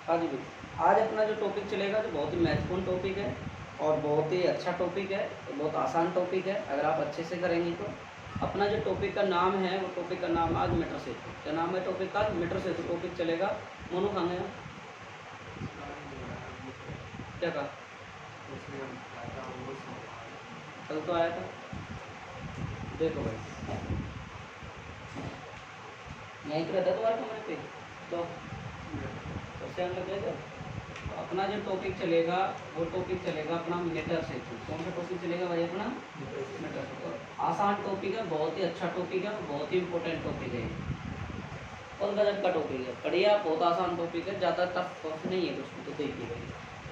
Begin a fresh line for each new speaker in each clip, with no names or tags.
हाँ जी बिल्कुल। आज अपना जो टॉपिक चलेगा जो बहुत ही महत्वपूर्ण टॉपिक है और बहुत ही अच्छा टॉपिक है, बहुत आसान टॉपिक है अगर आप अच्छे से करेंगे तो। अपना जो टॉपिक का नाम है वो टॉपिक का नाम आज मीटर सेतु। क्या नाम है टॉपिक का? मीटर सेतु टॉपिक चलेगा। मोनू खाने क्या कहा? कल तो आया था। देखो भाई यहीं पर रहता है तुम्हारे कमरे पे तो सबसे लग जाएगा। तो अपना जो टॉपिक चलेगा वो टॉपिक चलेगा अपना मीटर सेतु। कौन सा टॉपिक चलेगा भाई? अपना मीटर सेतु। आसान टॉपिक है, बहुत ही अच्छा टॉपिक है, बहुत ही इंपॉर्टेंट टॉपिक है और गजब का टॉपिक है। बढ़िया, बहुत आसान टॉपिक है, ज़्यादा टफ नहीं है कुछ भी। तो देखिए भाई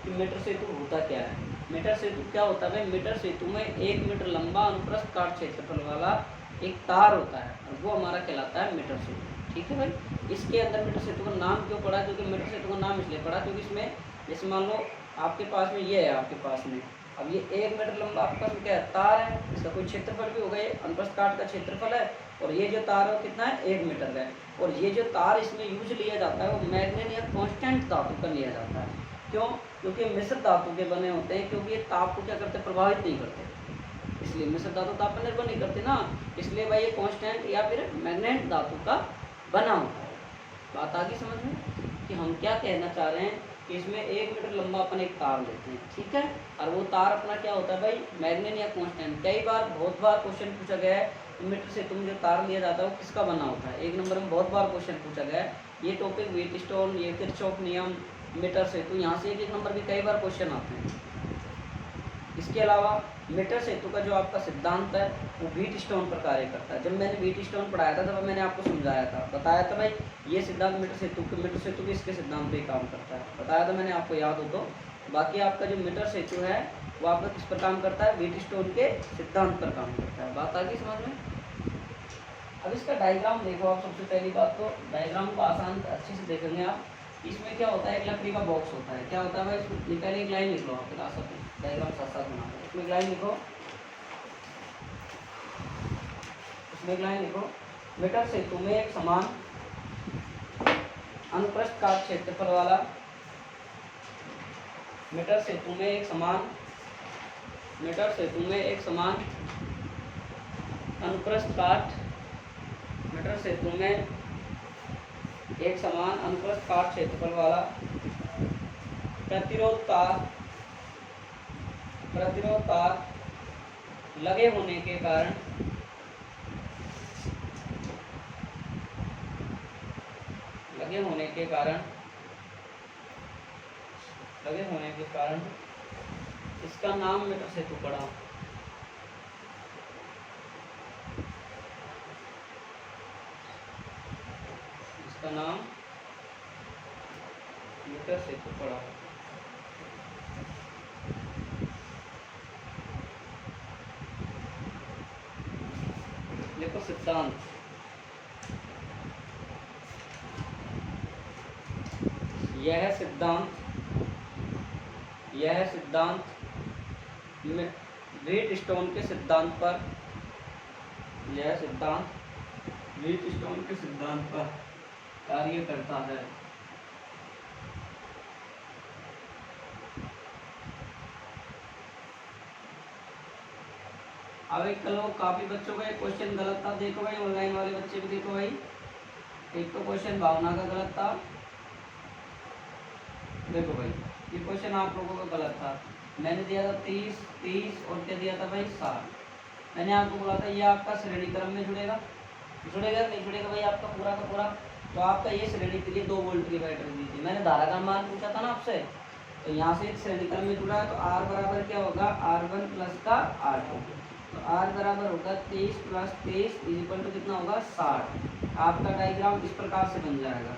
कि मीटर सेतु होता क्या है। मीटर सेतु क्या होता है भाई? मीटर सेतु में 1 मीटर लंबा अनुप्रस्थ काट क्षेत्रफल वाला एक तार होता है और वो हमारा कहलाता है मीटर सेतु। ठीक है भाई। इसके अंदर मीटर सेतु का नाम क्यों पड़ा? क्योंकि मीटर सेतु का नाम इसलिए पड़ा क्योंकि इसमें जैसे मान लो आपके पास में ये है, आपके पास में अब ये 1 मीटर लंबा आपके पास में क्या है? तार है। इसका कोई क्षेत्रफल भी होगा, ये अनुप्रस्थ काट का क्षेत्रफल है और ये जो तार है वो कितना है? 1 मीटर का है। और ये जो तार इसमें यूज लिया जाता है वो मैग्नेट या कांस्टेंट धातु का लिया जाता है। क्यों? क्योंकि मिश्र धातु के बने होते हैं, क्योंकि ये ताप को क्या करते? प्रभावित नहीं करते। इसलिए मिश्र धातु ताप पर निर्भर नहीं करते ना, इसलिए भाई ये कांस्टेंट या फिर मैग्नेट धातु का बना होता है। बात आ गई समझ में कि हम क्या कहना चाह रहे हैं कि इसमें 1 मीटर लंबा अपन एक तार लेते हैं, ठीक है, और वो तार अपना क्या होता है भाई? मैग्नेट या कांस्टेंट। कई बार बहुत बार क्वेश्चन पूछा गया है मीटर से तुम जो तार लिया जाता है वो किसका बना होता है। 1 नंबर में बहुत बार क्वेश्चन पूछा गया है। ये टॉपिक व्हीटस्टोन, ये किरचॉफ नियम, मीटर सेतु, यहाँ से 1 नंबर भी कई बार क्वेश्चन आते हैं। इसके अलावा मीटर सेतु का जो आपका सिद्धांत है वो व्हीटस्टोन पर कार्य करता है। जब मैंने व्हीटस्टोन पढ़ाया था तब मैंने आपको समझाया था, बताया था भाई ये सिद्धांत मीटर सेतु के इसके सिद्धांत पे काम करता है, बताया था मैंने, आपको याद हो तो। बाकी आपका जो मीटर सेतु है वो आपका किस पर काम करता है? व्हीटस्टोन के सिद्धांत पर काम करता है। बात आ गई समझ में? अब इसका डायग्राम देखो आप। सबसे पहली बात तो डायग्राम को आसान अच्छे से देखेंगे आप। इसमें क्या होता है? एक लकड़ी का बॉक्स होता है। क्या होता है भाई? इसमें पहले एक लाइन लिख लो आप, फिर सकते डायग्राम साथ साथ बना दो। इसमें एक लाइन लिखो, इसमें एक लाइन लिखो। मीटर सेतु में एक समान अनुप्रस्थ काट क्षेत्रफल वाला, मीटर सेतु में एक समान, मीटर सेतु में एक समान अनुप्रस्थ काट, मीटर सेतु में एक समान अनुप्रस्थ काट क्षेत्रफल वाला प्रतिरोध तार लगे होने के कारण इसका नाम मीटर सेतु पड़ा। इसका नाम मीटर सेतु पड़ा। देखो सिद्धांत, यह सिद्धांत व्हीटस्टोन के सिद्धांत पर, यह सिद्धांत व्हीटस्टोन के सिद्धांत पर कार्य करता है। अब एक कल काफी बच्चों का एक क्वेश्चन गलत था। देखो भाई ऑनलाइन वाले बच्चे भी देखो भाई, एक तो क्वेश्चन भावना का गलत था। देखो भाई ये क्वेश्चन आप लोगों का गलत था। मैंने दिया था 30 और क्या दिया था भाई? 60। मैंने आपको बोला था ये आपका श्रेणी क्रम में जुड़ेगा, नहीं जुड़ेगा भाई आपका पूरा का पूरा। तो आपका ये श्रेणी के लिए 2 वोल्ट की बैटरी दी थी। मैंने धारा का मान पूछा था ना आपसे, तो यहाँ से श्रेणी क्रम में जुड़ा है तो R बराबर क्या होगा? R1 प्लस का R2। तो R बराबर होगा 23 प्लस 23 इक्वल टू कितना होगा? 60। आपका डायग्राम इस प्रकार से बन जाएगा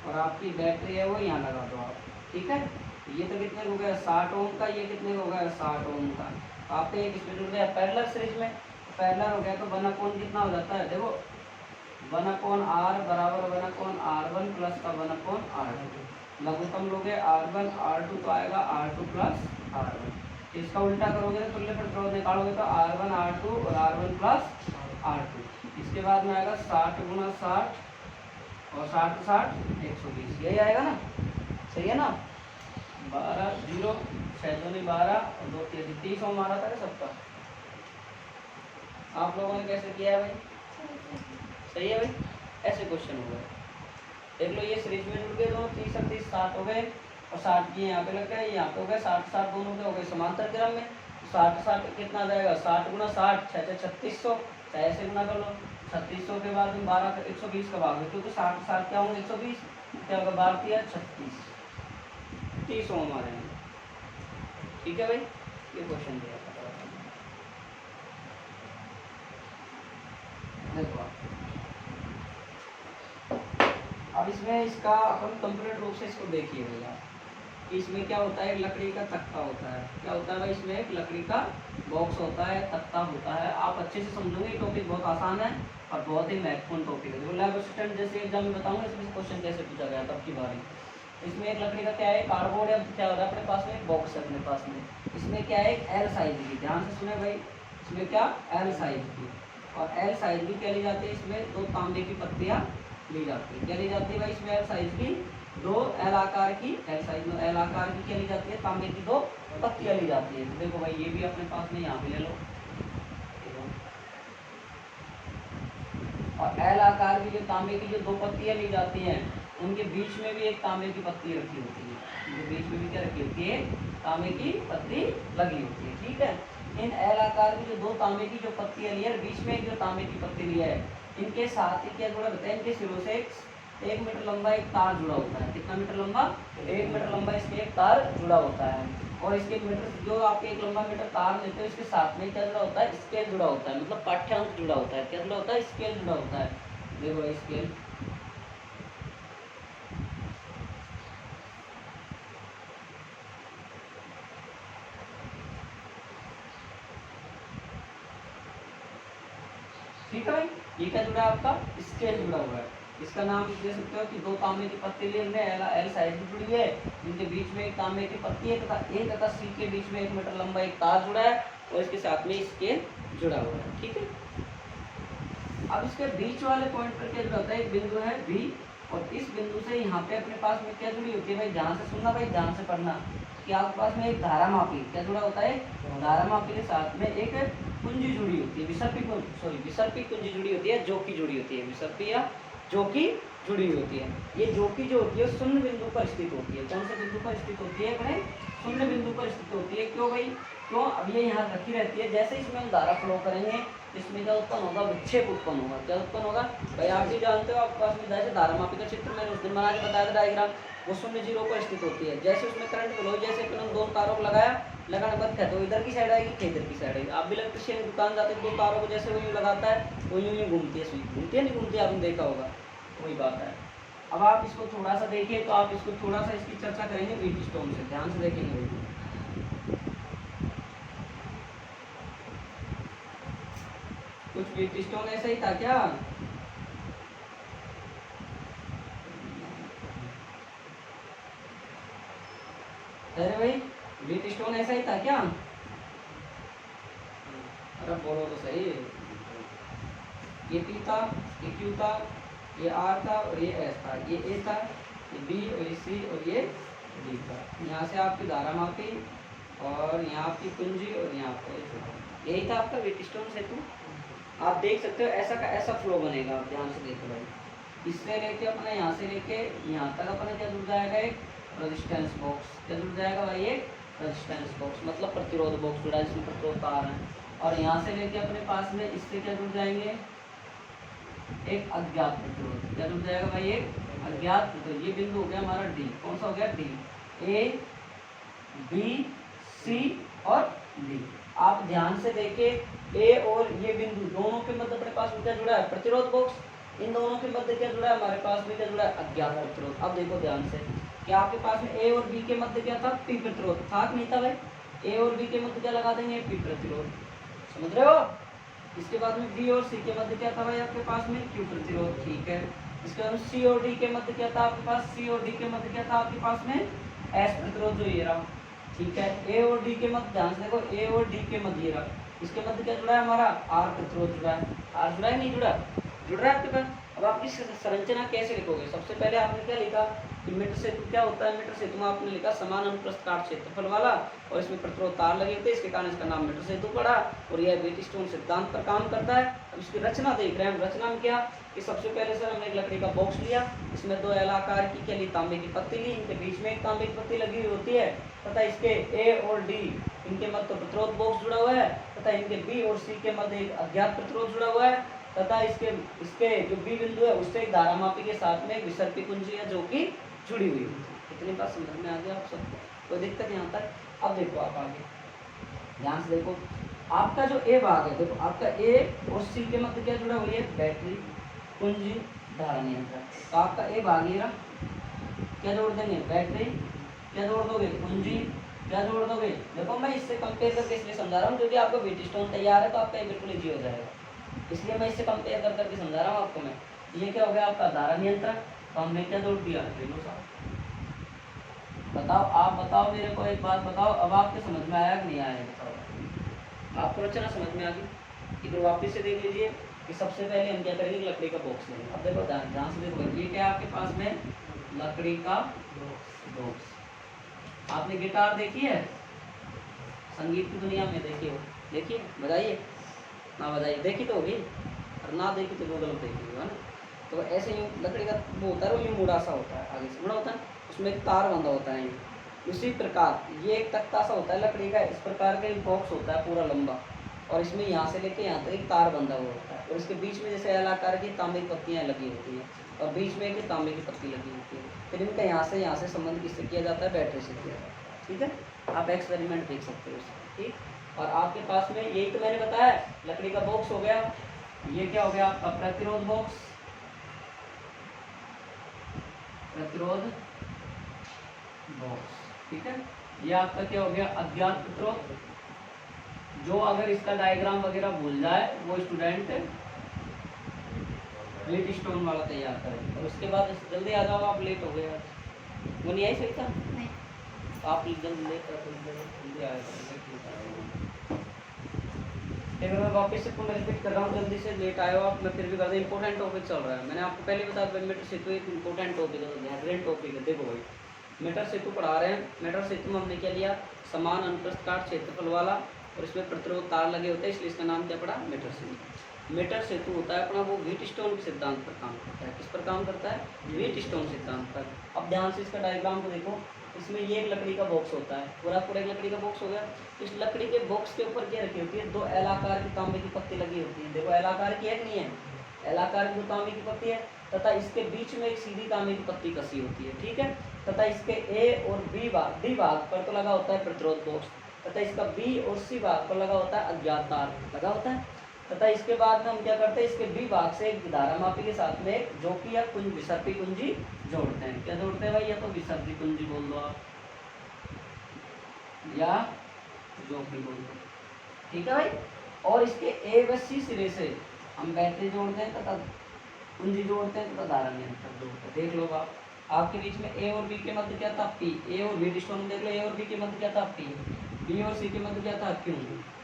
और आपकी बैटरी है वो यहाँ लगा दो आप, ठीक है। ये तो कितने हो गया? 60 ओम का। ये कितने हो गया? 60 ओम का। तो आपका एक इसमें जुड़ गया पैरेलल सीरीज में। पैरेलल हो गया तो 1/, कितना हो जाता है? देखो 1/R बराबर 1/R1 प्लस का 1/R2। लघुत्तम लोगे R1 R2 तो आएगा R2 प्लस R1। इसका उल्टा करोगे तो तुल्य प्रतिरोध निकालोगे तो R1 R2 और R1 प्लस R2। इसके बाद में आएगा 60 गुना 60 और 60 60 120, यही आएगा ना, सही है ना। 12 0 6 दूनी 12 और 2 3 30 ओम आ रहा था सबका। आप लोगों ने कैसे किया है भाई, सही है भाई, ऐसे क्वेश्चन हो गए। देख लो ये सीरीज में जुड़ गए दोनों, 30 और 30 60 हो गए और 60 ये यहाँ पे लग गए, यहाँ पे हो गए 60 60 दोनों के हो गए समांतर क्रम में। 60 60 कितना आ जाएगा, 60 गुना 60 6 6 3600, ऐसे गुना कर लो। 3600 के बाद में 12 का 120 का भाग, क्योंकि 60 60 क्या होंगे 120, क्या होगा 12 36 30 ओम आ रहे हैं। ठीक है भाई, ये क्वेश्चन दिया था। देखो अब इसमें इसका अपन कंप्लीट रूप से इसको देखिए भैया, इसमें क्या होता है, लकड़ी का तख्ता होता है। क्या होता है भाई, इसमें एक लकड़ी का बॉक्स होता है, तख्ता होता है। आप अच्छे से समझोगे, ये टॉपिक बहुत आसान है और बहुत ही महत्वपूर्ण टॉपिक है। देखो लैब असिस्टेंट जैसे एग्जाम में बताऊंगा इसमें क्वेश्चन कैसे पूछा गया तब की बारी। इसमें एक लकड़ी का क्या है, कार्डबोर्ड या क्या हो रहा है अपने पास में, एक बॉक्स है अपने पास में। इसमें क्या है, एक एल साइज की, ध्यान से सुने भाई, इसमें क्या एल साइज की, और एल साइज की क्या ली जाती है, इसमें 2 तांबे की पत्तियां ली जाती है। क्या ली जाती है भाई, इसमें एल साइज की 2 एल आकार की, एल साइज में एल आकार की क्या ली जाती है, तांबे की 2 पत्तियां ली जाती है। तो देखो भाई ये भी अपने पास में यहाँ पे ले लो, और एल आकार की जो तांबे की जो 2 पत्तियां ली जाती हैं, उनके बीच में भी एक तांबे की पत्ती रखी होती है, उनके बीच में भी क्या रखी होती है, तांबे की पत्ती लगी होती है। ठीक है, इन एल आकार की जो 2 तांबे की जो पत्तियां ली है, बीच में एक जो तांबे की पत्ती लिया है, इनके साथ ही क्या जुड़ा रहता है, इनके सिरों से 1 मीटर लंबा एक तार जुड़ा होता है। कितना मीटर लंबा, 1 मीटर लंबा इसके एक तार जुड़ा होता है। और इसके मीटर जो आपके 1 लंबा मीटर तार लेते हो, इसके साथ में क्या जुड़ा होता है, स्केल जुड़ा होता है, मतलब पाठ्यांक जुड़ा होता है। क्या जुड़ा होता है, स्केल जुड़ा होता है। देखो भाई स्केल, ठीक है भाई, ये क्या जुड़ा है आपका, स्केल जुड़ा हुआ है। इसका नाम दे सकते हो कि 2 तांबे की पत्ती लिए हमने, एल साइज की जुड़ी है, इनके बीच में एक तांबे की पत्ती है तथा ए तथा सी के बीच में 1 मीटर लंबा एक तार जुड़ा है और इसके साथ में स्केल जुड़ा हुआ है। ठीक है, अब इसके बीच वाले पॉइंट पर क्या जुड़ा होता है, एक बिंदु है बी, और इस बिंदु से यहाँ पे अपने पास में क्या जुड़ी होती है भाई, ध्यान से सुनना भाई, ध्यान से पढ़ना कि आपके पास में एक धारा मापी क्या जुड़ा होता है, धारा मापी के साथ में एक कुंजी जुड़ी होती है, विसर्पी कुंजी जुड़ी होती है, जो की जुड़ी होती है, विसर्पी या जो की जुड़ी होती है। ये जो की जो होती है शून्य बिंदु पर स्थित होती है। कौन से बिंदु पर स्थित होती है, अपने शून्य बिंदु पर स्थित होती है। क्यों भाई, क्यों, अब ये यहाँ रखी रहती है, जैसे इसमें हम धारा फ्लो करेंगे इसमें क्या उत्पन्न होगा, विक्षेप उत्पन्न होगा। क्या उत्पन्न होगा भाई, आप भी जानते हो, आपके पास में जैसे धारा मापी का चित्र मैंने उस दिन बना के बताया था डायग्राम, वो 0 0 पर स्थित होती है। जैसे उसमें करंट फ्लो, जैसे अपन 2 तारों को लगाया, लगाने बाद क्या तो इधर की साइड आएगी, इधर की साइड आएगी। आप भी इलेक्ट्रिशियन की दुकान जाते 2 तारों को जैसे वो यूँ लगाता है, वो यूँ घूमती है, सुई घूमती है नहीं घूमती, आपने देखा होगा, वही बात है। अब आप इसको थोड़ा सा देखिए, तो आप इसको थोड़ा सा इसकी चर्चा करेंगे व्हीटस्टोन से, ध्यान से देखेंगे। कुछ व्हीटस्टोन ऐसा ही था क्या, अरे भाई व्हीटस्टोन ऐसा ही था क्या, अरे बोलो तो सही। ये पी था, ये क्यू था, ये आर था और ये एस था, ये ए था, ये बी और ये सी और ये डी था। यहाँ से आपकी धारा मापी और यहाँ आपकी कुंजी और यहाँ पे यही था आपका व्हीटस्टोन सेतु। आप देख सकते हो ऐसा का ऐसा फ्लो बनेगा, आप ध्यान से देखो भाई। इससे लेके अपने यहाँ से लेके यहाँ तक अपने क्या जुड़ जाएगा, एक रेजिस्टेंस बॉक्स। क्या जुड़ जाएगा भाई, एक रेजिस्टेंस बॉक्स, मतलब प्रतिरोध बॉक्स जुड़ा है जिसमें प्रतिरोध तार है। और यहाँ से लेके अपने पास में इससे क्या जुड़ जाएंगे, एक अज्ञात प्रतिरोध। क्या जुड़ जाएगा भाई, एक अज्ञात प्रतिरोध। ये बिंदु हो गया हमारा डी, कौन सा हो गया, डी, ए बी सी और डी। आप ध्यान से देखिए, ए और ये बिंदु दोनों के मध्य अपने पास में क्या जुड़ा है, प्रतिरोध बॉक्स। इन दोनों के मध्य क्या जुड़ा है, हमारे पास में क्या जुड़ा है, अज्ञात प्रतिरोध। अब देखो ध्यान से कि आपके पास में ए और बी के मध्य क्या था, पी प्रतिरोध था, नहीं था भाई। ए और बी के मध्य क्या लगा देंगे, पी प्रतिरोध, समझ रहे हो। इसके बाद में बी और सी के मध्य क्या था भाई आपके पास में, क्यू प्रतिरोध, ठीक है। इसके बाद में सी और डी के मध्य क्या था आपके पास, सी और डी के मध्य क्या था आपके पास में, एस प्रतिरोध, जो ये रहा, ठीक है। ए और डी के मध्य, ध्यान से देखो, ए और डी के मध्य ये रहा, इसके मध्य क्या जुड़ा है हमारा, आर प्रतिरोध जुड़ा है। आर जुड़ा है नहीं जुड़ा, जुड़ रहा है आपके पास। अब आप इसकी संरचना कैसे लिखोगे? सबसे पहले आपने क्या लिखा कि मीटर सेतु क्या होता है? मीटर सेतु में आपने लिखा समान अनुप्रस्थ काट क्षेत्रफल वाला, और इसमें प्रतिरोध तार लगे होते हैं, इसके कारण इसका नाम मीटर सेतु पड़ा, और यह व्हीटस्टोन सिद्धांत पर काम करता है। अब इसकी रचना देख रहे हैं हम। रचना में क्या कि सबसे पहले सर हमने एक लकड़ी का बॉक्स लिया, इसमें दो एल आकार की क्या ली, तांबे की पत्ती ली, इनके बीच में एक तांबे की पत्ती लगी हुई होती है, तथा इसके ए और डी इनके मध्य प्रतिरोध बॉक्स जुड़ा हुआ है, तथा इनके बी और सी के मध्य एक अज्ञात प्रतिरोध जुड़ा हुआ है, तथा इसके जो बी बिंदु है उससे एक धारामापी के साथ में एक विसर्पी कुंजी है जो कि जुड़ी हुई है। इतनी बात समझ में आ गया आप सबको? कोई दिक्कत यहाँ तक? अब देखो आप आगे ध्यान से देखो, आपका जो ए भाग है, देखो आपका ए और सी के मध्य क्या जुड़ा हुई है? बैटरी कुंजी धारा नियंत्रक। तो आपका ए भाग ये रहा, क्या जोड़ देंगे? बैटरी, क्या जोड़ दोगे? कुंजी, क्या जोड़ दोगे? देखो मैं इससे कंपेयर करके इसलिए समझा रहा हूँ क्योंकि आपका व्हीटस्टोन तैयार है तो आपका बिल्कुल इजी हो जाएगा, इसलिए मैं इससे कंपेयर कर करके समझा रहा हूँ आपको मैं। ये क्या हो गया आपका धारा नियंत्रक, तो हमने क्या जोड़ दिया? बताओ, आप बताओ मेरे को एक बात बताओ, अब आपके समझ में आया कि नहीं आया? बताओ, आपको रचना समझ में आ गई? इधर वापस से देख लीजिए कि सबसे पहले हम क्या करेंगे? लकड़ी का बॉक्स लेंगे। अब देखो ध्यान से देखो, ये क्या आपके पास में? लकड़ी का बॉक्स। आपने गिटार देखी है? संगीत की दुनिया में देखी हो? देखिए, बजाइए ना, बजाइए, देखी तो होगी, और ना देखी तो गूगल पर देखी होगा ना। तो ऐसे ही लकड़ी का वो होता है, वो यूँ मुड़ा सा होता है, आगे से मुड़ा होता है, उसमें एक तार बंधा होता है। उसी प्रकार ये एक तख्ता सा होता है लकड़ी का, इस प्रकार का एक बॉक्स होता है पूरा लंबा, और इसमें यहाँ से लेके यहाँ तक एक तार बंधा हुआ होता है, और इसके बीच में जैसे एल आकार की तांबे की पत्तियाँ लगी होती हैं, और बीच में एक तांबे की पत्ती लगी होती है। फिर इनका यहाँ से संबंध किससे किया जाता है? बैटरी से किया जाता है। ठीक है, आप एक्सपेरिमेंट देख सकते हो इसका। ठीक, और आपके पास में यही तो मैंने बताया, लकड़ी का बॉक्स हो गया। ये क्या हो गया आपका? प्रतिरोध बॉक्स, प्रतिरोध बॉक्स। ठीक है, ये आपका क्या हो गया? अज्ञात प्रतिरोध, जो अगर इसका डायग्राम वगैरह भूल जाए वो स्टूडेंट व्हीटस्टोन वाला तैयार करें। और उसके बाद जल्दी आ जाओ, आप लेट हो गए आज। वो नहीं आई सही था? नहीं। तो आप जल्दी लेट जल्दी आएगा। अगर मैं वापस से पुनः रिपीट कर रहा हूँ, जल्दी से लेट आए हो आप, मैं फिर भी कर दूँ। इंपॉर्टेंट टॉपिक चल रहा है, मैंने आपको पहले बताया मीटर सेतु एक इंपॉर्टेंट टॉपिक है, बेहतरीन टॉपिक है। देखो भाई, मीटर सेतु पढ़ा रहे हैं। मीटर सेतु में हमने क्या लिया? समान अनुप्रस्थ काट क्षेत्रफल वाला, और इसमें प्रतिरोध तार लगे होते हैं, इसलिए इसका नाम क्या पड़ा? मीटर सेतु। मीटर सेतु होता है अपना वो व्हीटस्टोन के सिद्धांत पर काम करता है। किस पर काम करता है? व्हीटस्टोन सिद्धांत पर। अब ध्यान से इसका डायग्राम को देखो, इसमें ये एक लकड़ी का बॉक्स होता है, पूरा पूरा एक लकड़ी का बॉक्स हो गया। इस लकड़ी के बॉक्स के ऊपर क्या रखी होती है? दो एल आकार की तांबे की पत्ती लगी होती है। देखो एल आकार की है कि नहीं है? एल आकार की दो तांबे की पत्ती है, तथा इसके बीच में एक सीधी तांबे की पत्ती कसी होती है। ठीक है, तथा इसके ए और डी भाग पर तो लगा होता है प्रतिरोध बॉक्स, तथा इसका बी और सी भाग पर लगा होता है अज्ञात तार लगा होता है। तथा इसके बाद में हम क्या करते हैं? इसके बी भाग से एक धारामापी के साथ में जो कि या कुंज विसर्पी कुंजी जोड़ते हैं। क्या जोड़ते हैं भाई? या तो विसर्पी कुंजी बोल दो आप, या जो भी बोल दो। ठीक है भाई, और इसके ए व सी सिरे से हम बैटरी जोड़ते हैं तथा कुंजी जोड़ते हैं तथा धारा नियंत्रक जोड़ते हैं। देख लो आप, आपके बीच में ए और बी के मध्य क्या था? पी। ए और व्हीटस्टोन में देख लो, ए और बी के मध्य क्या था? पी। बी और सी के मध्य क्या था? क्यू।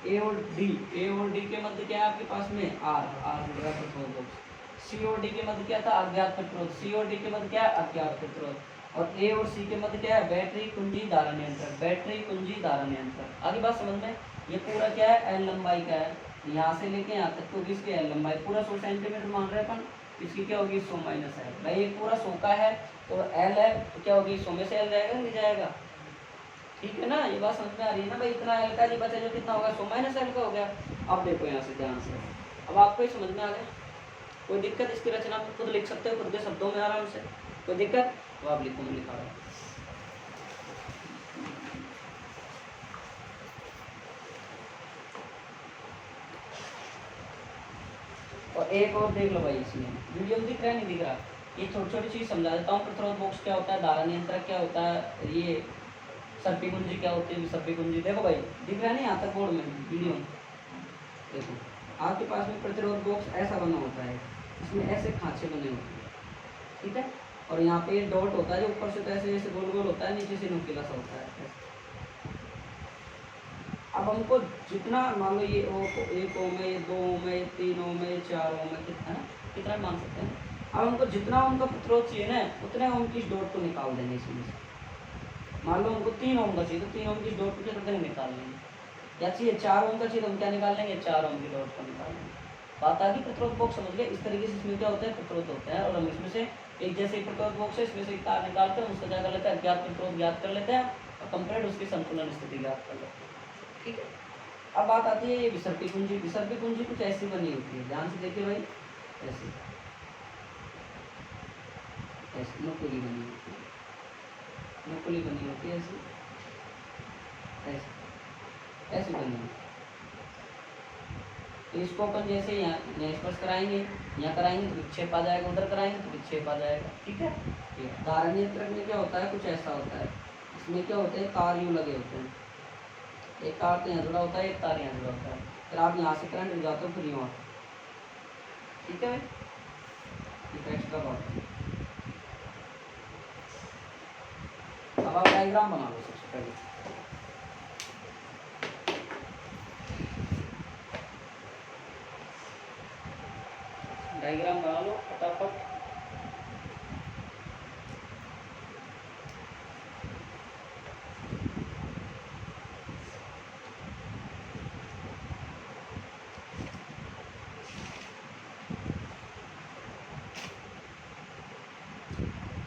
ए और डी के मध्य क्या है आपके पास में? आर जुड़ रहा है प्रतिरोध बॉक्स। सी और डी के मध्य क्या था? अज्ञात प्रतिरोध। सी और डी के मध्य क्या है? अज्ञात प्रतिरोध। और ए और सी के मध्य क्या है? बैटरी कुंजी धारा नियंत्रक। बैटरी कुंजी धारा नियंत्रक। आगे बात समझ में? ये पूरा क्या है? एल लंबाई का है, यहाँ से लेके यहाँ तक तो इसकी एल लंबाई पूरा 100 सेंटीमीटर मान रहे हैं अपन, इसकी क्या होगी? 100 माइनस एल। भाई ये पूरा 100 का है और एल है तो क्या होगी? 100 में से एल जाएगा नहीं जाएगा? ठीक है ना, ये बात समझ में आ रही है ना भाई? इतना एल का नहीं बचा जो कितना होगा? 100 माइनस एल का हो गया। अब देखो यहाँ से ध्यान से, अब आपको ये समझ में आ गया? कोई दिक्कत? इसकी रचना आप खुद लिख सकते हो खुद के शब्दों में आराम से, कोई दिक्कत? तो आप लिखो, मैं लिखा रहा हूँ। और एक और देख लो भाई, इसमें वीडियो में दिख रहा है नहीं दिख रहा? ये छोटी छोटी चीज़ समझा देता हूँ। प्रतिरोध बॉक्स क्या होता है, धारा नियंत्रक क्या होता है, ये सर्पी कुंजी क्या होती है, सर्पी कुंजी। देखो भाई दिख रहा है नहीं यहाँ तक बोर्ड में वीडियो में? देखो आपके पास में प्रतिरोध बॉक्स ऐसा बना होता है, इसमें ऐसे खांचे बने होते हैं, ठीक है। और यहाँ पे ये डॉट होता है जो ऊपर से तो ऐसे जैसे गोल गोल होता है, नीचे से नुकीला सा होता है। अब हमको जितना मान लो ये 1 ओम है, ये 2 ओम है, ये 3 ओम है, ये 4 ओम है, कितना मान सकते हैं? अब हमको जितना उनका प्रतिरोध चाहिए ना उतने ओम की इस डॉट को निकाल देंगे इसमें से। मान लो हमको 3 ओम का चाहिए तो 3 ओम की इस डॉट को कितने निकाल लेंगे। क्या चाहिए 4 ओम का चाहिए तो हम क्या निकाल लेंगे 4 ओम की डॉट को निकाल लेंगे। बात आ गई प्रतिरोध बॉक्स समझ गए। इस तरीके से इसमें क्या होता है प्रतिरोध होता है और हम इसमें से एक जैसे प्रतिरोध बॉक्स है इसमें से एक तार निकालते हैं उसका क्या कर लेते हैं अज्ञात प्रतिरोध ज्ञात कर लेते हैं और कंपेयर्ड उसकी संतुलन स्थिति ज्ञात कर लेते हैं। ठीक है। अब बात आती है ये विसर्पी कुंजी। विसर्पी कुंजी कुछ ऐसी बनी होती है, ध्यान से देखिए भाई, ऐसी ऐसी नकुली बनी होती है, नकुली बनी होती है ऐसी ऐसी ऐसी बनी होती है। तो इसको अपन जैसे यहाँ स्पर्श कराएंगे, यहाँ कराएंगे तो विक्षेप आ जाएगा, उधर कराएंगे तो विक्षेप आ जाएगा। ठीक है। धारा नियंत्रक में क्या होता है कुछ ऐसा होता है, इसमें क्या होते हैं तार यूं लगे होते हैं, एक तार तो यहाँ जुड़ा होता है एक तार यहाँ जुड़ा होता है, फिर आप यहाँ से करंट जाते हो फिर यूँ। ठीक है। एक्स्ट्रा बात। अब आप डायग्राम बना लो सबसे पहले। डायग्राम बना लो फटाफट।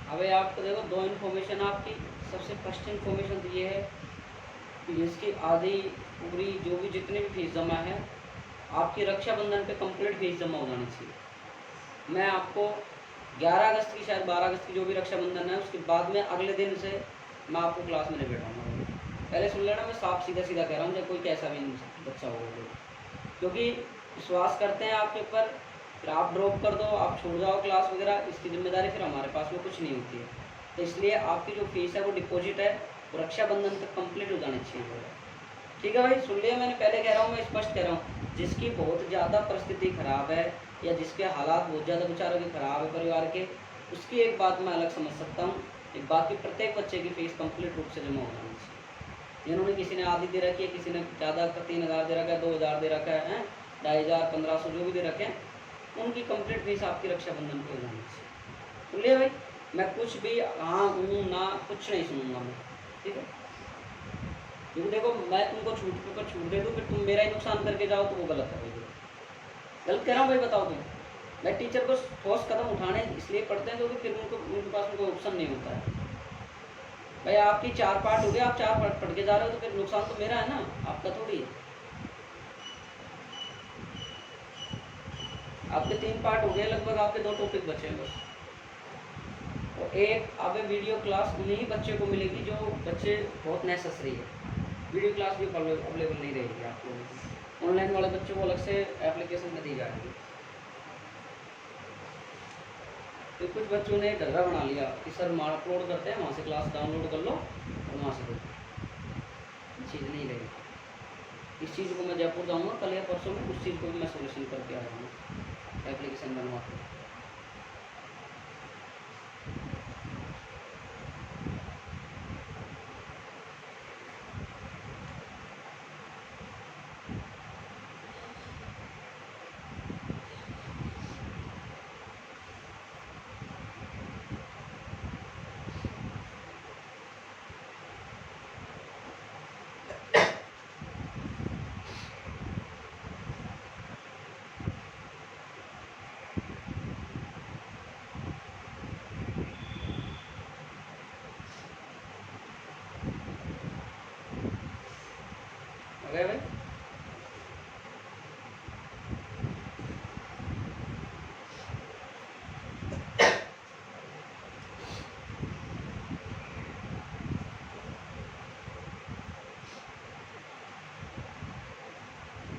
अबे आपको देखो दो इन्फॉर्मेशन आपकी। सबसे फर्स्ट इन्फॉर्मेशन तो ये है कि इसकी आधी पूरी जो भी जितने भी फीस जमा है आपकी रक्षाबंधन पे कंप्लीट फीस जमा हो जानी चाहिए। मैं आपको 11 अगस्त की शायद 12 अगस्त की जो भी रक्षाबंधन है उसके बाद में अगले दिन से मैं आपको क्लास में नहीं बैठाऊंगा। पहले सुन लेना, मैं साफ सीधा सीधा कह रहा हूँ जब कोई कैसा भी बच्चा होगा, क्योंकि विश्वास करते हैं आपके ऊपर, फिर आप ड्रॉप कर दो, आप छोड़ जाओ क्लास वगैरह, इसकी जिम्मेदारी फिर हमारे पास में कुछ नहीं होती है। तो इसलिए आपकी जो फीस है वो डिपॉजिट है, वो रक्षाबंधन तक कंप्लीट हो जानी चाहिए। ठीक है भाई, सुन लिया मैंने, पहले कह रहा हूँ, मैं स्पष्ट कह रहा हूँ, जिसकी बहुत ज़्यादा परिस्थिति खराब है या जिसके हालात बहुत ज़्यादा बेचारों के खराब है परिवार के, उसकी एक बात मैं अलग समझ सकता हूँ, एक बाकी प्रत्येक बच्चे की फीस कंप्लीट रूप से जमा हो जानी चाहिए। जिन्होंने किसी ने आधी दे रखी है, किसी ने ज़्यादा 3000 दे रखा है, 2000 दे रखा है, 2500 1500 जो भी दे रखे हैं, उनकी कंप्लीट फीस आपकी रक्षाबंधन पे हो जानी चाहिए। सुन लिया भाई, मैं कुछ भी हाँ हूँ ना कुछ नहीं सुनूंगा मैं। ठीक है। क्योंकि देखो मैं तुमको छूट के ऊपर छूट दे दूँ फिर तुम मेरा ही नुकसान करके जाओ तो वो गलत है भाई। गलत कह रहा हूँ भाई, बताओ तुम। मैं टीचर को ठोस कदम उठाने इसलिए पढ़ते हैं क्योंकि फिर उनके पास में कोई ऑप्शन नहीं होता है। भाई आपकी 4 पार्ट हो गए, आप 4 पार्ट पढ़ के जा रहे हो तो फिर नुकसान तो मेरा है ना, आपका थोड़ी है। आपके 3 पार्ट हो गए लगभग, आपके 2 टॉपिक बचे हैं बस। और एक अब वीडियो क्लास उन्हीं बच्चे को मिलेगी जो बच्चे बहुत नेसेसरी है। वीडियो क्लास भी अवेलेबल नहीं रहेगी आप लोगों को, ऑनलाइन वाले बच्चों को अलग से एप्लीकेशन में दी जाएगी। तो कुछ बच्चों ने ढर्रा बना लिया कि सर हमारा अपलोड करते हैं, वहाँ से क्लास डाउनलोड कर लो और वहाँ से देखो। चीज़ नहीं रहेगी। इस चीज़ को मैं जयपुर जाऊँगा कल या परसों में, उस चीज़ को भी मैं सोल्यूशन करके आ जाऊँगा एप्लीकेशन बनवा के। हो गया भाई।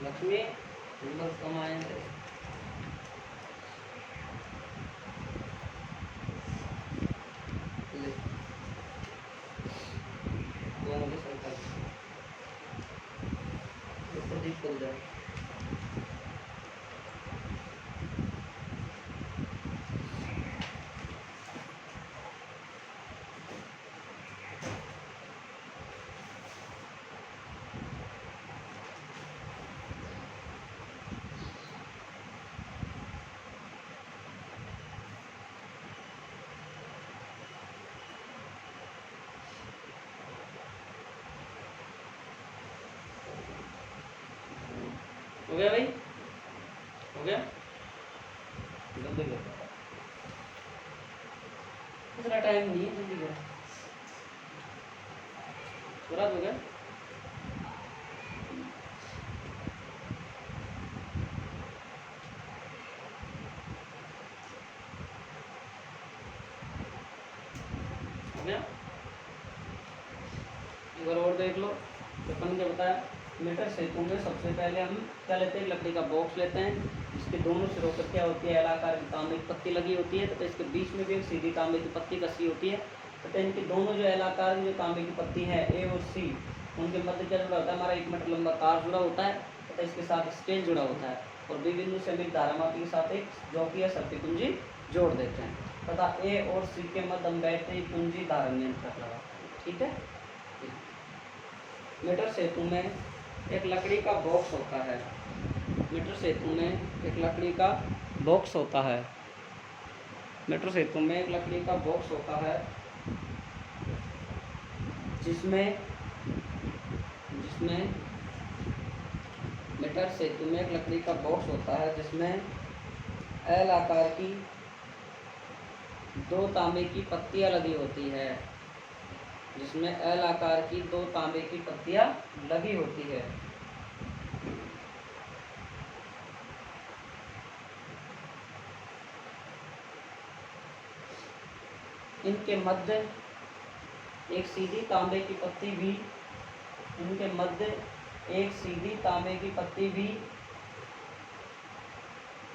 लक्ष्मी नंबर कम आए थे। प्रदीप को जाए हो गया भाई, हो गया, जल्दी करो, इतना टाइम नहीं है, जल्दी करो, पूरा हो गया। हो गया, एक बार और देख लो। तो अपन क्या बताया, मीटर सेतु में सबसे पहले हम क्या लेते हैं, लकड़ी का बॉक्स लेते हैं, इसके दोनों सिरों पर क्या होती है, एलाकार की तांबे की पत्ती लगी होती है, तथा इसके बीच में भी एक सीधी तांबे की पत्ती कसी होती है, तथा इनके दोनों जो एलाकार जो तांबे की पत्ती है ए और सी, उनके मध्य क्या जुड़ा होता है, हमारा 1 मीटर लंबा तार जुड़ा होता है, तथा इसके साथ स्केल जुड़ा होता है, और बी बिंदु से हम एक धारामापी के साथ एक जॉकी या सर्पी कुंजी जोड़ देते हैं, तथा ए और सी के मध्य हम बैठते ही कुंजी धारण नियंत्रक लगा। ठीक है, मीटर सेतु में एक लकड़ी का बॉक्स होता है, मीटर सेतु में एक लकड़ी का बॉक्स होता है, मीटर सेतु में एक लकड़ी का बॉक्स होता है, जिसमें मीटर सेतु में एक लकड़ी का बॉक्स होता है जिसमें एल आकार की 2 तांबे की पत्तियां लगी होती है, जिसमें एल आकार की 2 तांबे की पत्तियां लगी होती है। इनके मध्य एक सीधी तांबे की पत्ती भी, इनके मध्य एक सीधी तांबे की पत्ती भी,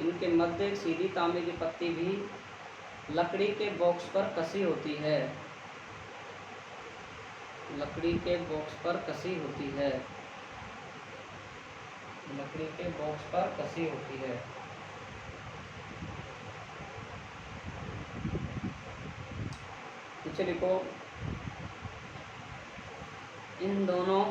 इनके मध्य एक सीधी तांबे की पत्ती भी लकड़ी के बॉक्स पर कसी होती है, लकड़ी के बॉक्स पर कसी होती है, लकड़ी के बॉक्स पर कसी होती है। नीचे लिखो, इन दोनों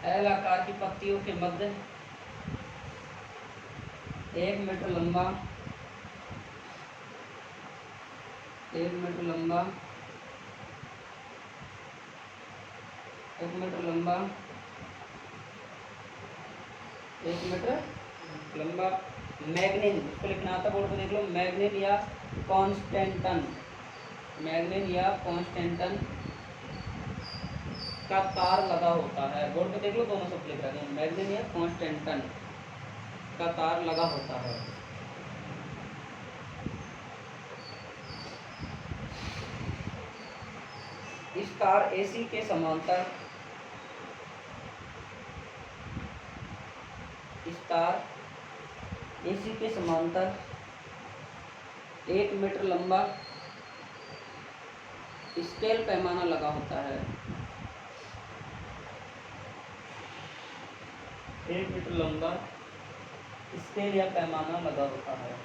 एल आकार की पत्तियों के मध्य 1 मीटर लंबा 1 मीटर लंबा 1 मीटर लंबा 1 मीटर लंबा मैग्नीन, इसको लिखना आता बोर्ड पे देख लो, मैग्नीन या कॉन्स्टेंटन, मैग्नीन या कॉन्स्टेंटन का तार लगा होता है, बोर्ड पे देख लो, दोनों सब लिख रहे हैं, मैग्नीन या कॉन्स्टेंटन का तार लगा होता है। इस तार एसी के समांतर, इस तार एसी के समांतर 1 मीटर लंबा स्केल पैमाना लगा होता है, 1 मीटर लंबा स्केल या पैमाना लगा होता है।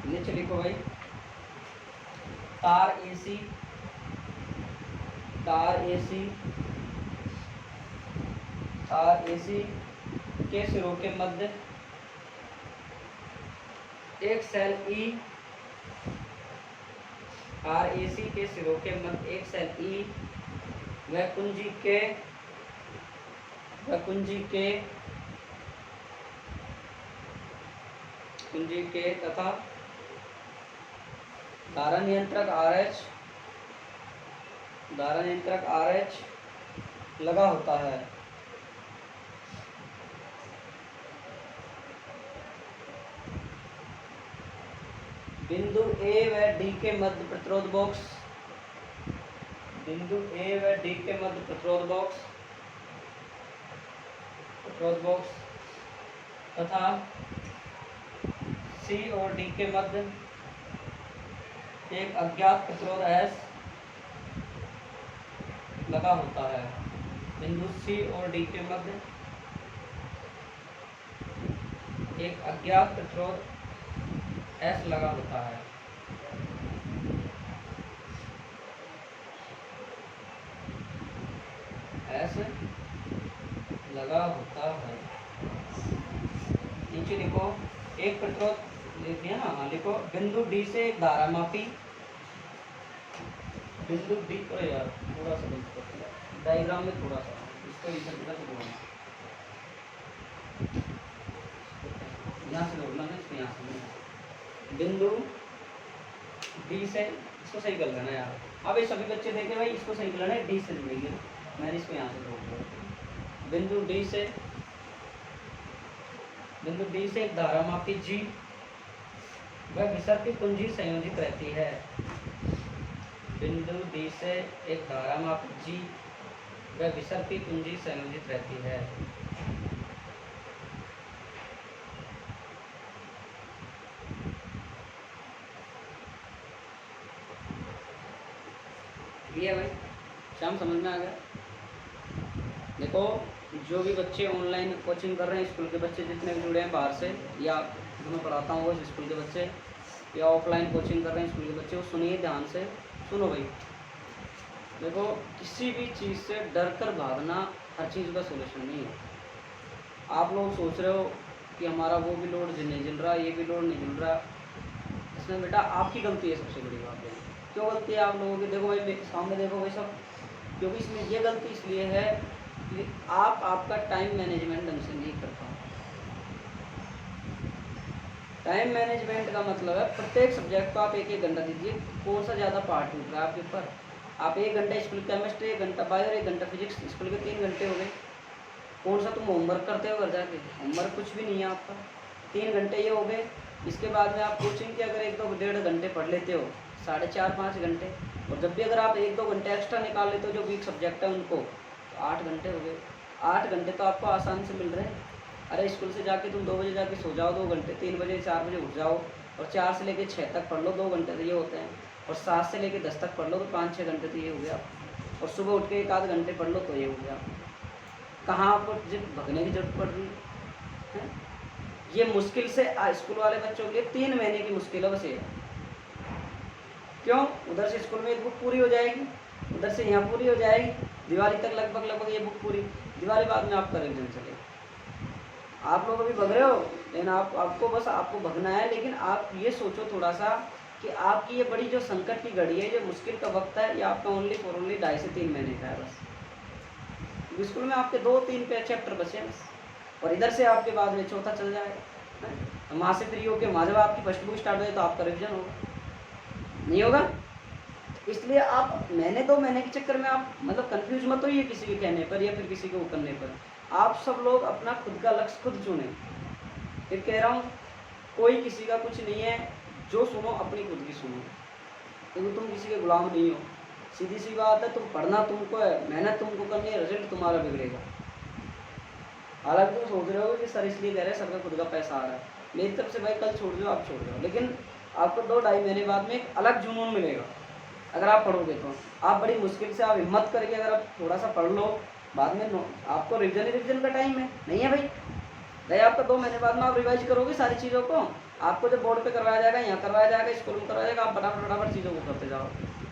नीचे लिखो भाई, तार एसी के सिरों के मध्य एक सेल ई, आरएसी के सिरों के मध्य एक सेल ई व कुंजी के तथा धारा नियंत्रक RH लगा होता है। बिंदु ए व डी के मध्य प्रतिरोध बॉक्स, बिंदु ए व डी के मध्य प्रतिरोध बॉक्स तथा सी और डी के मध्य एक अज्ञात प्रतिरोध S लगा होता है। बिंदु सी और डी के मध्य एक अज्ञात प्रतिरोध S लगा होता है। S लगा होता है। नीचे देखो, एक प्रतिरोध लिख दिया ना। हाँ लिखो, बिंदु डी से एक धारा मापी, बिंदु डी पर यार थोड़ा सा डायग्राम में थोड़ा सा इसको यहाँ से जोड़ना है, इसको यहाँ से। बिंदु डी से, इसको सही कर लेना यार। अब ये सभी बच्चे देखे भाई, इसको सही कर लेना है, डी से जुड़ेंगे। मैंने इसको यहाँ से जोड़ दिया। बिंदु डी से, बिंदु डी से एक धारा मापी जी, वह विसर्पी कुंजी संयोजित रहती है। बिंदु डी से एक धारा मापी जी, वह विसर्पी कुंजी संयोजित रहती है। ये भाई शाम समझ में आ गया। देखो, जो भी बच्चे ऑनलाइन कोचिंग कर रहे हैं, स्कूल के बच्चे जितने भी जुड़े हैं बाहर से, या जो मैं पढ़ाता हूँ वो स्कूल के बच्चे, या ऑफलाइन कोचिंग कर रहे हैं स्कूल के बच्चे, वो सुनिए ध्यान से। सुनो भाई, देखो किसी भी चीज़ से डर कर भागना हर चीज़ का सोल्यूशन नहीं है। आप लोग सोच रहे हो कि हमारा वो भी लोड नहीं जल रहा, ये भी लोड नहीं जल रहा, इसमें बेटा आपकी गलती है। सबसे बड़ी बात है, क्यों गलती है आप लोगों की? देखो भाई सामने देखो भाई सब, क्योंकि इसमें ये गलती इसलिए है कि आप आपका टाइम मैनेजमेंट ढंग से नहीं कर पाओ। टाइम मैनेजमेंट का मतलब है प्रत्येक सब्जेक्ट को आप एक एक घंटा दीजिए। कौन सा ज़्यादा पार्ट टूट रहा है आपके ऊपर? आप 1 घंटा स्कूल केमिस्ट्री, 1 घंटा बायो, 1 घंटा फिजिक्स, स्कूल के 3 घंटे हो गए। कौन सा तुम होमवर्क करते हो घर जाके? होमवर्क कुछ भी नहीं है आपका। 3 घंटे ये हो गए। इसके बाद में आप कोचिंग के अगर 1-2 1.5 घंटे पढ़ लेते हो, 4.5-5 घंटे, और जब भी अगर आप 1-2 घंटे एक्स्ट्रा निकाल लेते हो जो वीक सब्जेक्ट है उनको, तो 8 घंटे हो गए। 8 घंटे तो आपको आसान से मिल रहे हैं। अरे स्कूल से जाके तुम 2 बजे जाके सो जाओ 2 घंटे, 3 बजे 4 बजे उठ जाओ, और 4 से लेकर 6 तक पढ़ लो 2 घंटे, तो ये होते हैं। और 7 से लेकर 10 तक पढ़ लो तो 5-6 घंटे, तो ये हो गया। और सुबह उठ के 1-8 घंटे पढ़ लो तो ये हो गया। कहाँ आपको जब भगने की जरूरत पड़ रही है? ये मुश्किल से स्कूल वाले बच्चों के लिए 3 महीने की मुश्किल है बस ये। क्यों? उधर से स्कूल में एक बुक पूरी हो जाएगी, उधर से यहाँ पूरी हो जाएगी, दिवाली तक लगभग ये बुक पूरी, दिवाली बाद में आपका रिविजन चलेगा। आप लोग अभी भग रहे हो, लेकिन आपको बस आपको भगना है। लेकिन आप ये सोचो थोड़ा सा कि आपकी ये बड़ी जो संकट की घड़ी है, जो मुश्किल का वक्त है, ये आपका ओनली 2.5 से 3 महीने का है बस। स्कूल में आपके 2-3 चैप्टर बचे हैं बस, और इधर से आपके बाद में चौथा चल जाएगा। वहाँ से फ्री होकर वहाँ जब आपकी फर्स्ट बुक स्टार्ट हो जाए तो आपका रिविजन होगा, नहीं होगा? इसलिए आप महीने 2 महीने के चक्कर में आप मतलब कंफ्यूज मत होइए किसी के कहने पर या फिर किसी को वो करने पर। आप सब लोग अपना खुद का लक्ष्य खुद चुने। फिर कह रहा हूँ, कोई किसी का कुछ नहीं है, जो सुनो अपनी खुद की सुनो, क्योंकि तुम किसी के गुलाम नहीं हो। सीधी सी बात है, तुम पढ़ना तुमको है, मेहनत तुमको करनी है, रिजल्ट तुम्हारा बिगड़ेगा। हालांकि तुम सोच रहे हो कि सर इसलिए कह रहे हैं, सर का खुद का पैसा आ रहा है। मेरी तरफ से भाई कल छोड़ दो, आप छोड़ दो, लेकिन आपको 2-2.5 महीने बाद में एक अलग जुनून मिलेगा अगर आप पढ़ोगे तो। आप बड़ी मुश्किल से आप हिम्मत करके अगर आप थोड़ा सा पढ़ लो, बाद में आपको रिविजन का टाइम है नहीं है भाई आपका 2 महीने बाद में आप रिवाइज करोगे सारी चीज़ों को। आपको जब बोर्ड पे करवाया जाएगा, यहाँ करवाया जाएगा, स्कूल में करवाया जाएगा, आप फटाफट चीज़ों को करते जाओ।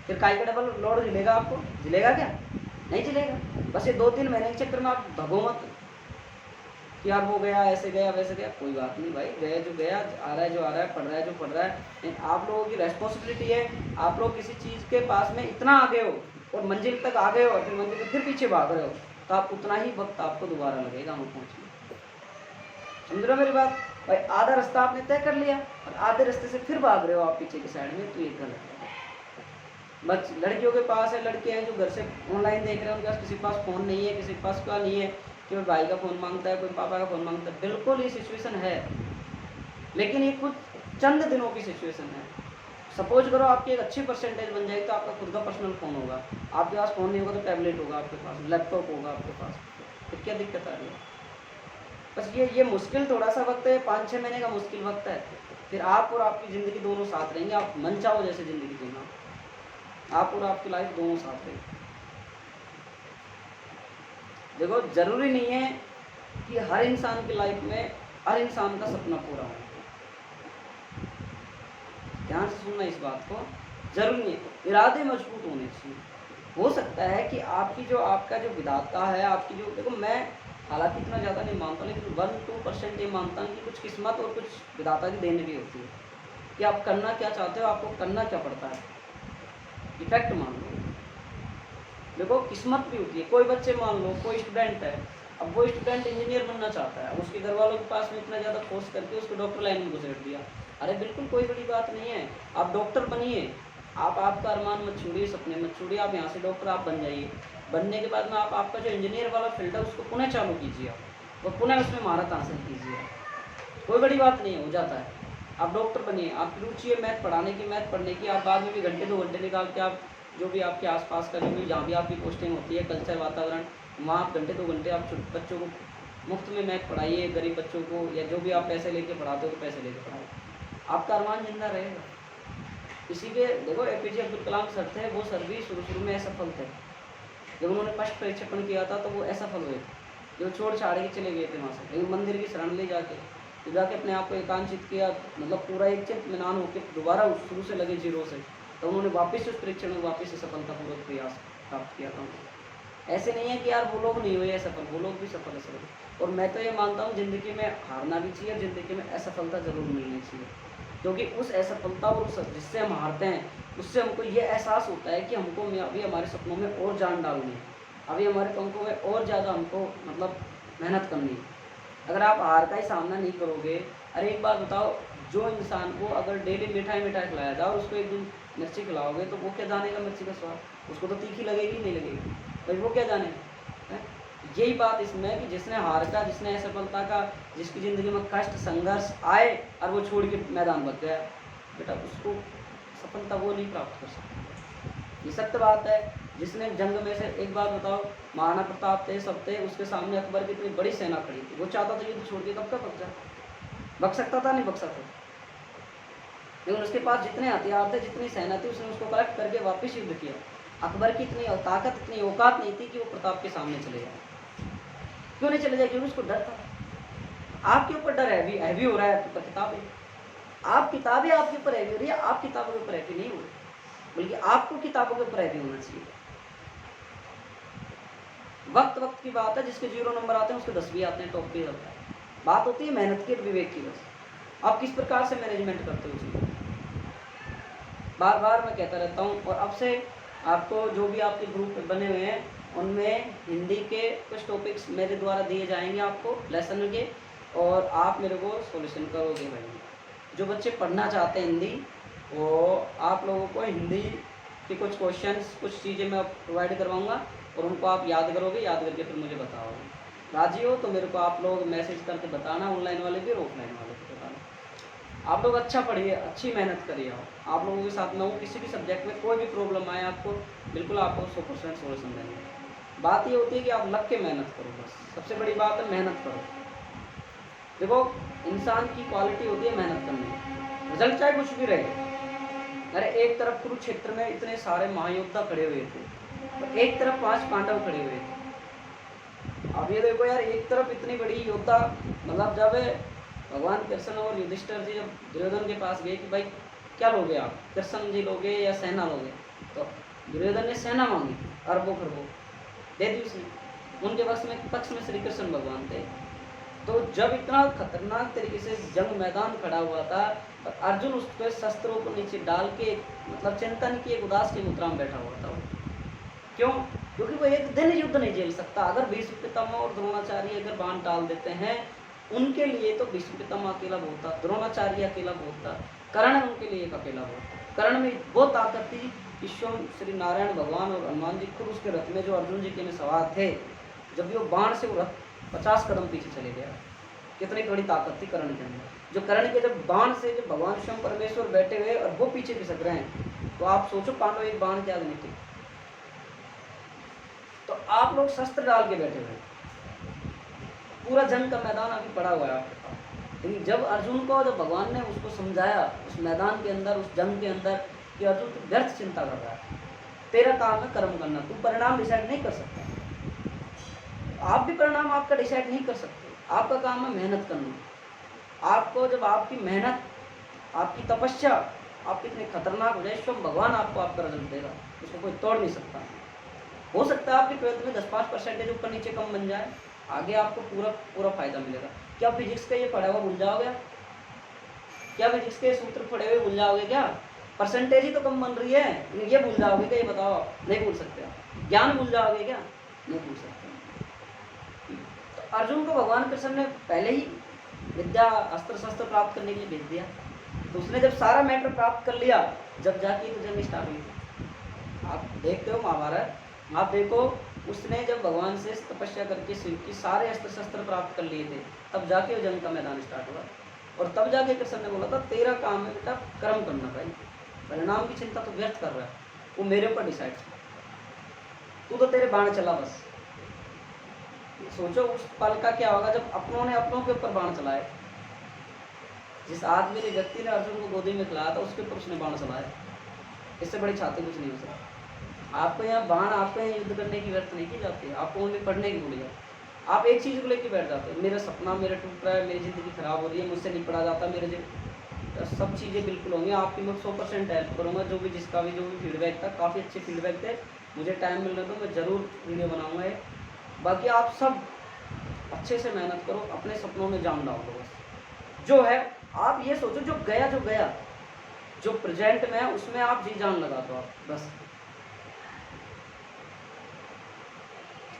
फिर काई का डबल लोड झिलेगा आपको? झिलेगा क्या? नहीं झिलेगा। बस ये 2-3 महीने के चक्कर में आप भगो मत कि यार वो गया, ऐसे गया, वैसे गया। कोई बात नहीं भाई, गया जो गया, आ रहा है जो आ रहा है, पढ़ रहा है जो पढ़ रहा है। लेकिन आप लोगों की रेस्पॉन्सिबिलिटी है, आप लोग किसी चीज़ के पास में इतना आगे हो और मंजिल तक आ गए हो, फिर मंजिल से फिर पीछे भाग रहे हो, तो आप उतना ही वक्त आपको दोबारा लगेगा वहाँ पहुँचने। समझ रहे हो मेरी बात? भाई आधा रास्ता आपने तय कर लिया और आधे रास्ते से फिर भाग रहे हो आप पीछे की साइड में, तो ये गलत है। बस लड़कियों के पास है, लड़के हैं जो घर से ऑनलाइन देख रहे हैं, उनके पास किसी के पास फ़ोन नहीं है, किसी के पास क्या नहीं है कि कोई भाई का फ़ोन मांगता है, कोई पापा का फ़ोन मांगता है। बिल्कुल ये सिचुएशन है, लेकिन ये कुछ चंद दिनों की सिचुएशन है। सपोज करो आपकी एक अच्छी परसेंटेज बन जाएगी तो आपका खुद का पर्सनल फ़ोन होगा। आपके पास फ़ोन नहीं होगा तो टैबलेट होगा आपके पास, लैपटॉप होगा आपके पास, तो क्या दिक्कत आ रही है? बस ये मुश्किल थोड़ा सा वक्त है, 5-6 महीने का मुश्किल वक्त है। फिर आप और आपकी ज़िंदगी दोनों साथ रहेंगे। आप मन चाहो जैसे ज़िंदगी जीना, आप और आपकी लाइफ दोनों साथ रहेंगे। देखो ज़रूरी नहीं है कि हर इंसान की लाइफ में हर इंसान का सपना पूरा हो। ध्यान से सुनना इस बात को, जरूरी नहीं है। इरादे मजबूत होने चाहिए। हो सकता है कि आपका जो विधाता है, आपकी जो, देखो मैं हालांकि इतना ज़्यादा नहीं मानता, लेकिन 1-2% ये मानता हूँ कि कुछ किस्मत और कुछ विधाता की देन भी होती है। कि आप करना क्या चाहते हो, आपको करना क्या पड़ता है। इफेक्ट मान लो, देखो किस्मत भी होती है। कोई बच्चे मान लो कोई स्टूडेंट है, अब वो स्टूडेंट इंजीनियर बनना चाहता है, अब उसके घर वालों के पास में इतना ज़्यादा फोर्स करके उसको डॉक्टर लाइन में घुसेड़ दिया। अरे बिल्कुल कोई बड़ी बात नहीं है, आप डॉक्टर बनिए, आप आपका अरमान मत छोड़िए, सपने मत छोड़िए, आप यहाँ से डॉक्टर आप बन जाइए। बनने के बाद में आप आपका जो इंजीनियर वाला फील्ड है उसको पुनः चालू कीजिए, आप और पुनः उसमें महारत हासिल कीजिए। कोई बड़ी बात नहीं है, हो जाता है। आप डॉक्टर बनिए, आपकी रुचि है मैथ पढ़ाने की, मैथ पढ़ने की, आप बाद में भी घंटे 2 घंटे निकाल के आप जो भी आपके आसपास का जो भी जहाँ भी आपकी पोस्टिंग होती है, कल्चर वातावरण, वहाँ आप घंटे 2 घंटे आप बच्चों को मुफ्त में मैथ पढ़ाइए, गरीब बच्चों को, या जो भी आप पैसे लेके पढ़ाते हो तो पैसे लेके पढ़ाओ, आपका अरमान जिंदा रहेगा। इसीलिए देखो APJ अब्दुल कलाम सर थे, वो सर भी शुरू में असफल थे। जब उन्होंने फर्स्ट प्रक्षेपण किया था तो वो असफल हुए थे, जो छोड़ छाड़ के चले गए थे वहाँ से, लेकिन मंदिर की शरण ले जाके अपने आप को एकांचित किया, मतलब पूरा एक चित्त में नान होकर दोबारा शुरू से लगे जीरो से, तो उन्होंने वापस उस परीक्षण में वापस से सफलतापूर्वक प्रयास प्राप्त किया था। ऐसे नहीं है कि यार वो लोग नहीं हुए सफल, वो लोग भी सफल है। और मैं तो ये मानता हूँ ज़िंदगी में हारना भी चाहिए, ज़िंदगी में असफलता जरूर मिलनी चाहिए, क्योंकि उस असफलता और उस जिससे हम हारते हैं उससे हमको ये एहसास होता है कि हमको अभी हमारे सपनों में और जान डालनी है, अभी हमारे पंखों में और ज़्यादा हमको मतलब मेहनत करनी है। अगर आप हार का ही सामना नहीं करोगे, अरे एक बात बताओ, जो इंसान को अगर डेली मिठाई खिलाया जाए और उसको एक दिन मिर्ची खिलाओगे तो वो क्या जानेगा मिर्ची का स्वाद, उसको तो तीखी लगेगी नहीं लगेगी भाई, वो क्या जानेगा। यही बात इसमें कि जिसने हार का, जिसने असफलता का, जिसकी ज़िंदगी में कष्ट संघर्ष आए और वो छोड़ के मैदान भग गया, बेटा उसको सफलता वो नहीं प्राप्त कर सकता। ये सत्य बात है। जिसने जंग में से, एक बात बताओ, महाराणा प्रताप थे, सब थे, उसके सामने अकबर की इतनी बड़ी सेना खड़ी थी, वो चाहता था युद्ध छोड़ के कब का भग जाए, भग सकता था नहीं भग सकता, लेकिन उसके पास जितने हथियार थे, जितनी सेना थी, उसने उसको कलेक्ट करके वापस युद्ध किया। अकबर की इतनी ताकत, इतनी औकात नहीं थी कि वो प्रताप के सामने चले जाए। क्यों नहीं चले जाए? क्योंकि उसको डर था। आपके ऊपर डर हैवी हो रहा है, आपके ऊपर किताबें, आप किताबें आपके ऊपर हैवी हो रही है, आप किताबों के ऊपर हैवी नहीं हो रही, बल्कि आपको किताबों के ऊपर हैवी होना चाहिए। वक्त की बात है, जिसके 0 नंबर आते हैं उसके 10 भी आते हैं, टॉप पे जाता है। बात होती है मेहनत की, विवेक की। बस आप किस प्रकार से मैनेजमेंट करते हो चीज़, बार बार मैं कहता रहता हूँ। और अब से आपको जो भी आपके ग्रुप बने हुए हैं उनमें हिंदी के कुछ टॉपिक्स मेरे द्वारा दिए जाएंगे आपको लेसन के, और आप मेरे को सॉल्यूशन करोगे भाई। जो बच्चे पढ़ना चाहते हैं हिंदी, वो आप लोगों को हिंदी के कुछ क्वेश्चंस, कुछ चीज़ें मैं प्रोवाइड करवाऊँगा और उनको आप याद करोगे, याद करके फिर मुझे बताओगे। राजी हो तो मेरे को आप लोग मैसेज करके बताना, ऑनलाइन वाले भी और ऑफलाइन वाले भी बताना। आप लोग अच्छा पढ़िए, अच्छी मेहनत करिए। आप लोगों के साथ में हूँ, किसी भी सब्जेक्ट में कोई भी प्रॉब्लम आए आपको, बिल्कुल आपको 100% सोल्यूशन देंगे। बात ये होती है कि आप लग के मेहनत करो, बस सबसे बड़ी बात है मेहनत करो। देखो इंसान की क्वालिटी होती है मेहनत करने, रिजल्ट चाहे कुछ भी रहे। अरे एक तरफ कुरुक्षेत्र में इतने सारे महायोद्धा खड़े हुए थे, तो एक तरफ 5 पांडव खड़े हुए थे। अब ये देखो यार, एक तरफ इतनी बड़ी योद्धा, मतलब जब भगवान कृष्ण और युधिष्ठिर जी जब दुर्योधन के पास गए कि भाई क्या लोगे आप, कृष्ण जी लोगे या सेना लोगे, तो दुर्योधन ने सेना मांगी, अरबों खरबों दे दी उसने। उनके पक्ष में श्री कृष्ण भगवान थे। तो जब इतना खतरनाक तरीके से जंग मैदान खड़ा हुआ था, तो अर्जुन उस पर शस्त्रों को नीचे डाल के, मतलब चिंतन की एक उदास की मुद्रा में बैठा हुआ था। क्यों? क्योंकि वो एक दिन युद्ध नहीं झेल सकता। अगर भीष्म पितामह और द्रोणाचार्य अगर बाण डाल देते हैं, उनके लिए तो भीष्म पितामह अकेला बहुत था, द्रोणाचार्य अकेला बहुत था, कर्ण उनके लिए एक अकेला बहुत था। कर्ण में वो ताकत थी कि स्वयं श्री नारायण भगवान और हनुमान जी खुद उसके रथ में, जो अर्जुन जी के में सवार थे, जब वो बाण से वो रथ 50 कदम पीछे चले गया। कितनी बड़ी ताकत थी कर्ण के अंदर। जो कर्ण के जब बाण से जब भगवान स्वयं परमेश्वर बैठे हुए और वो पीछे खिसक रहे हैं, तो आप सोचो पांडव एक बाण के आगे नहीं थे। तो आप लोग शस्त्र डाल के बैठे हुए, पूरा जंग का मैदान अभी पड़ा हुआ है आपके पास। लेकिन जब अर्जुन को, जब भगवान ने उसको समझाया उस मैदान के अंदर, उस जंग के अंदर, कि अर्जुन तू व्यर्थ चिंता कर रहा है, तेरा काम है कर्म करना, तू परिणाम डिसाइड नहीं कर सकता। आप भी परिणाम आपका डिसाइड नहीं कर सकते, आपका काम है मेहनत करना। आपको जब आपकी मेहनत, आपकी तपस्या आपकी इतनी खतरनाक हो जाए, स्वयं भगवान आपको आपका रिजल्ट देगा, उसको कोई तोड़ नहीं सकता। हो सकता है आपके ट्वेल्थ में 10-5% ऊपर नीचे कम बन जाए, आगे आपको पूरा फायदा मिलेगा। क्या फिजिक्स का ये पढ़ा हुआ भूल जाओगे? क्या फिजिक्स के सूत्र पढ़े हुए भूल जाओगे क्या? परसेंटेज ही तो कम बन रही है, ये भूल जाओगे क्या? ये बताओ, नहीं भूल सकते आप। ज्ञान भूल जाओगे क्या? नहीं भूल सकते। तो अर्जुन को भगवान कृष्ण ने पहले ही विद्या अस्त्र शस्त्र प्राप्त करने के लिए भेज दिया। तो उसने जब सारा मैटर प्राप्त कर लिया, जब जाके तो जंग स्टार्ट हुई थी। आप देखते हो महाभारत, आप देखो उसने जब भगवान से तपस्या करके शिव की सारे अस्त्र शस्त्र प्राप्त कर लिए थे, तब जाके वो जंग का मैदान स्टार्ट हुआ। और तब जाके कृष्ण ने बोला था तेरा काम है बेटा कर्म करना भाई, परिणाम की चिंता तो व्यर्थ कर रहा है, वो मेरे ऊपर डिसाइड, तू तो तेरे बाण चला बस। सोचो उस पल का क्या होगा जब अपनों ने अपनों के ऊपर बाण चलाए। जिस आदमी ने व्यक्ति ने अर्जुन को गोदी में खिलाया था उसके ऊपर उसने बाण चलाया, इससे बड़ी छाती कुछ नहीं हो सकता। आपको यहाँ बाण, आपको यहाँ युद्ध करने की व्यर्थ नहीं की जाती है, आपको ओनली पढ़ने की भूल जाती। आप एक चीज़ को लेकर बैठ जाते हो, मेरा सपना मेरा टूट रहा है, मेरी ज़िंदगी खराब हो रही है, मुझसे नहीं पढ़ा जाता, मेरे सब चीज़ें बिल्कुल होंगी, आपकी मैं 100% हेल्प करूँगा। जो भी जिसका भी जो भी फीडबैक था, काफ़ी अच्छे फीडबैक थे, मुझे टाइम मिलने दो, मैं ज़रूर वीडियो बनाऊँगा ये। बाकी आप सब अच्छे से मेहनत करो, अपने सपनों में जान डाल दो। बस जो है आप ये सोचो, जो गया जो प्रेजेंट में है उसमें आप जी जान लगा दो आप बस।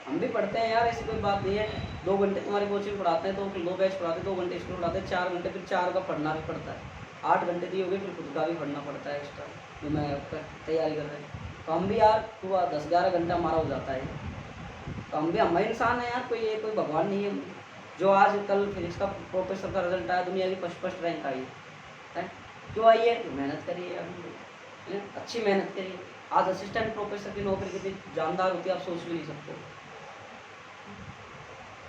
हम भी पढ़ते हैं यार, ऐसी कोई बात नहीं है। 2 घंटे तुम्हारी कोचिंग पढ़ाते हैं तो 2 बैच पढ़ाते हैं, 2 घंटे स्कूल पढ़ाते हैं, 4 घंटे, फिर 4 का पढ़ना भी पड़ता है, 8 घंटे दिए हो गए, फिर खुद का भी पढ़ना पड़ता है एक्स्ट्रा, जो मैं आपका तैयारी कर रहे हैं। तो हम भी यार पूरा 10-11 घंटा हमारा हो जाता है। तो हम भी हम इंसान है यार, कोई कोई भगवान नहीं है। जो आज कल फिजिक्स का प्रोफेसर का रिजल्ट आया, दुनिया की फर्स्ट रैंक आई है, क्यों आई है? तो मेहनत करिए यार, अच्छी मेहनत करिए। आज असिस्टेंट प्रोफेसर की नौकरी कितनी जानदार होती है आप सोच भी नहीं सकते।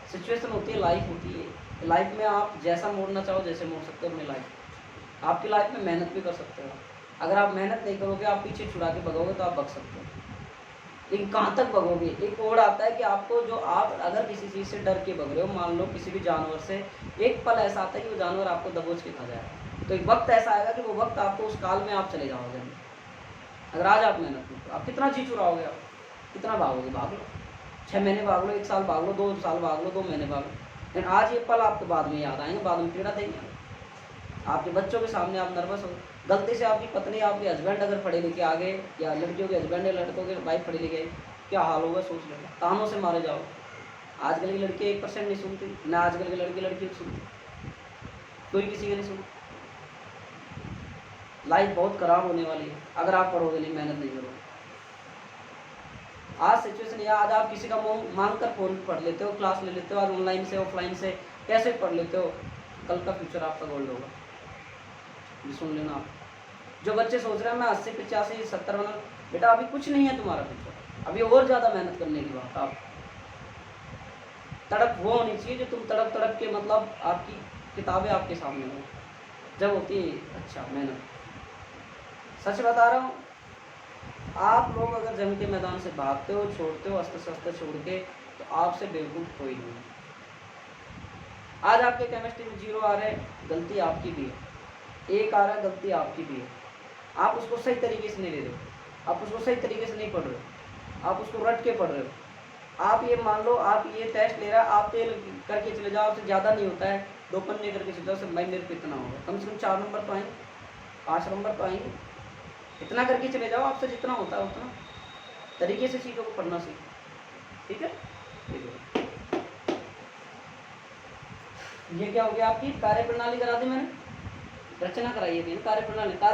सिचुएशन होती है, लाइफ होती है, लाइफ में आप जैसा मोड़ना चाहो जैसे मोड़ सकते हो अपनी लाइफ। आपकी लाइफ में मेहनत भी कर सकते हो, अगर आप मेहनत नहीं करोगे, आप पीछे छुड़ा के भगोगे तो आप भग सकते हो, लेकिन कहाँ तक भगोगे? एक और आता है कि आपको जो आप अगर किसी चीज़ से डर के भग रहे हो, मान लो किसी भी जानवर से, एक पल ऐसा आता है कि वो जानवर आपको दबोच के खा जाएगा। तो एक वक्त ऐसा आएगा कि वो वक्त आपको उस काल में आप चले जाओगे। अगर आज आप मेहनत नहीं, आप कितना जी चुराओगे, आप कितना भागोगे? भाग लो, 6 महीने भाग लो, 1 साल भाग लो, 2 साल भाग लो, 2 महीने भाग लो, लेकिन आज ये पल आपको बाद में याद आएंगे, बाद में पीड़ा देंगे। आपके बच्चों के सामने आप नर्वस हो, गलती से आपकी पत्नी, आपके हस्बैंड अगर पढ़े लिखे आ गए, या लड़कियों के हस्बैंड या लड़कों के वाइफ पढ़े लिखे, क्या हाल होगा सोच लेना, तानों से मारे जाओ। आजकल की लड़की 1% नहीं सुनती, ना आजकल की लड़की सुनती, कोई किसी की नहीं सुनती। लाइफ बहुत खराब होने वाली है अगर आप पढ़ोगे नहीं, मेहनत नहीं करोगे। आज सिचुएशन या आज आप किसी का मांग कर फोन पढ़ लेते हो, क्लास ले लेते हो, आज ऑनलाइन से ऑफलाइन से कैसे पढ़ लेते हो, कल का फ्यूचर आपका गोल्ड होगा। ये सुन लेना आप। जो बच्चे सोच रहे हैं मैं 80, 85, 70 बना, बेटा अभी कुछ नहीं है तुम्हारा फ्यूचर, अभी और ज़्यादा मेहनत करने की बात। आप तड़प वो होनी चाहिए जो तुम तड़प तड़प के, मतलब आपकी किताबें आपके सामने हो, जब होती है अच्छा मेहनत। सच बता रहा हूँ, आप लोग अगर जंग के मैदान से भागते हो, छोड़ते हो अस्त्र शस्त्र छोड़ के, तो आपसे बेवकूफ़ कोई नहीं। आज आपके केमिस्ट्री में 0 आ रहे हैं, गलती आपकी भी है, 1 आ रहा है, गलती आपकी भी है। आप उसको सही तरीके से नहीं ले रहे हो, आप उसको सही तरीके से नहीं पढ़ रहे हो, आप उसको रट के पढ़ रहे हो। आप ये मान लो, आप ये टेस्ट ले रहा है, आप तेल करके चले जाओ, आपसे ज़्यादा नहीं होता है, 2 पन्ने करके चले जाओ, सब भाई मेरे को इतना होगा, कम से कम 4 नंबर तो आएंगे, 5 नंबर तो आएंगे, इतना करके चले जाओ, आपसे जितना होता है उतना तरीके से चीज़ों को पढ़ना सीखो। ठीक है, ये क्या हो गया? आपकी कार्य प्रणाली करा दी मैंने, रचना कराई है। कार्य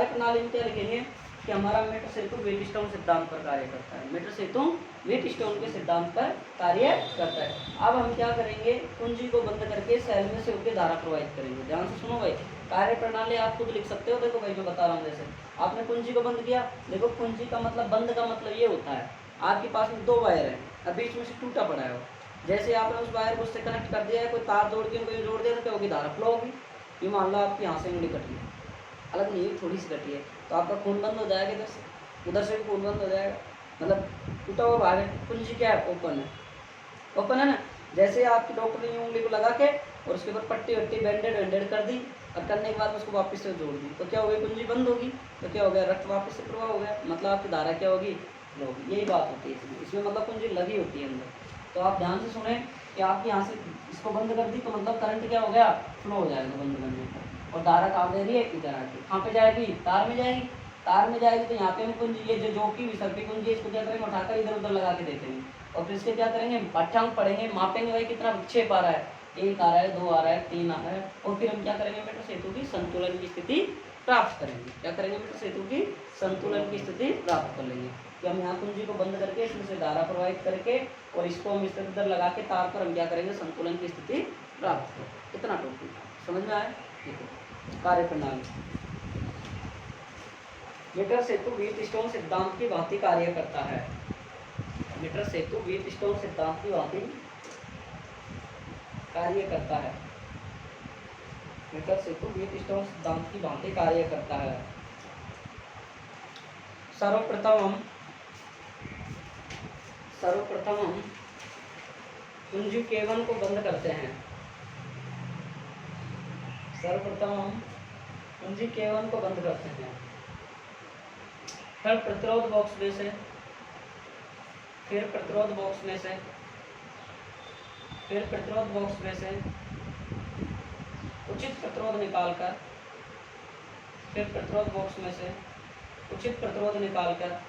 प्रणाली में क्या लिखेंगे कि हमारा मेटर सेतु व्हीटस्टोन सिद्धांत पर कार्य करता है, मेटर सेतु व्हीटस्टोन के सिद्धांत पर कार्य करता है। अब हम क्या करेंगे, कुंजी को बंद करके सेल में से होकर धारा प्रवाहित करेंगे। ध्यान से सुनो भाई, कार्य प्रणाली आप खुद लिख सकते हो। देखो भाई मैं बता रहा हूँ, जैसे आपने कुंजी को बंद किया, देखो कुंजी का मतलब, बंद का मतलब ये होता है आपके पास में 2 वायर हैं, अब बीच में से टूटा पड़ा है, जैसे आपने उस वायर को उससे कनेक्ट कर दिया है, कोई तार जोड़ के उनको जोड़ दिया तो क्या होगी? धारा फ्लो होगी। ये मान लो आपकी यहाँ से उंगली कटी है, अलग नहीं है, थोड़ी सी कटी है, तो आपका खून बंद हो जाएगा, इधर से उधर से भी खून बंद हो जाएगा, मतलब टूटा हुआ भाग है। कुंजी क्या है? ओपन है ना। जैसे आपकी डॉक्टर ने उंगली को लगा के और उसके ऊपर पट्टी वट्टी बैंडेड कर दी, और करने के बाद उसको वापस से जोड़ दी, तो क्या हो गया? कुंजी बंद होगी, तो क्या हो गया? रक्त वापस से प्रवाह हो गया, मतलब आपकी धारा क्या होगी? फ्लो होगी। यही बात होती है इसमें मतलब कुंजी लगी होती है अंदर। तो आप ध्यान से सुने कि आपके यहाँ से इसको बंद कर दी तो मतलब करंट क्या हो गया? फ्लो हो जाएगा बंद करने पर। और धारा कहाँ दे रही है, इधर आके कहाँ पे जाएगी, तार में जाएगी। तार में जाएगी तो यहाँ पे हम कुंजी, ये जो की विसर्पी कुंजी है, इसको क्या करेंगे, उठाकर इधर उधर लगा के देखेंगे और फिर इसके क्या करेंगे, पाठ्यांक पढ़ेंगे, मापेंगे भाई कितना विक्षेप आ रहा है, 1 आ रहा है, 2 आ रहा है, 3 आ रहा है, और फिर हम क्या करेंगे मीटर सेतु की संतुलन की स्थिति प्राप्त करेंगे। क्या करेंगे, मीटर सेतु की संतुलन की स्थिति प्राप्त कर लेंगे। कि हम यहाँ कुंजी को बंद करके इसमें से धारा प्रवाहित करके और इसको हम इस तरह लगा के तार पर हम क्या करेंगे, संतुलन की स्थिति प्राप्त करें। इतना टॉपिक समझ में आया। देखो कार्य प्रणाली, मीटर सेतु व्हीटस्टोन सिद्धांत की भांति कार्य करता है। मीटर सेतु व्हीटस्टोन सिद्धांत की भांति कार्य करता है। मीटर सेतु व्हीटस्टोन सिद्धांत की भांति कार्य करता है। सर्वप्रथम हम कुंजी K1 को बंद करते हैं। सर्वप्रथम हम कुंजी K1 को बंद करते हैं। फिर प्रतिरोध बॉक्स में से, फिर प्रतिरोध बॉक्स में से, फिर प्रतिरोध बॉक्स में से उचित प्रतिरोध निकालकर, फिर प्रतिरोध बॉक्स में से उचित प्रतिरोध निकालकर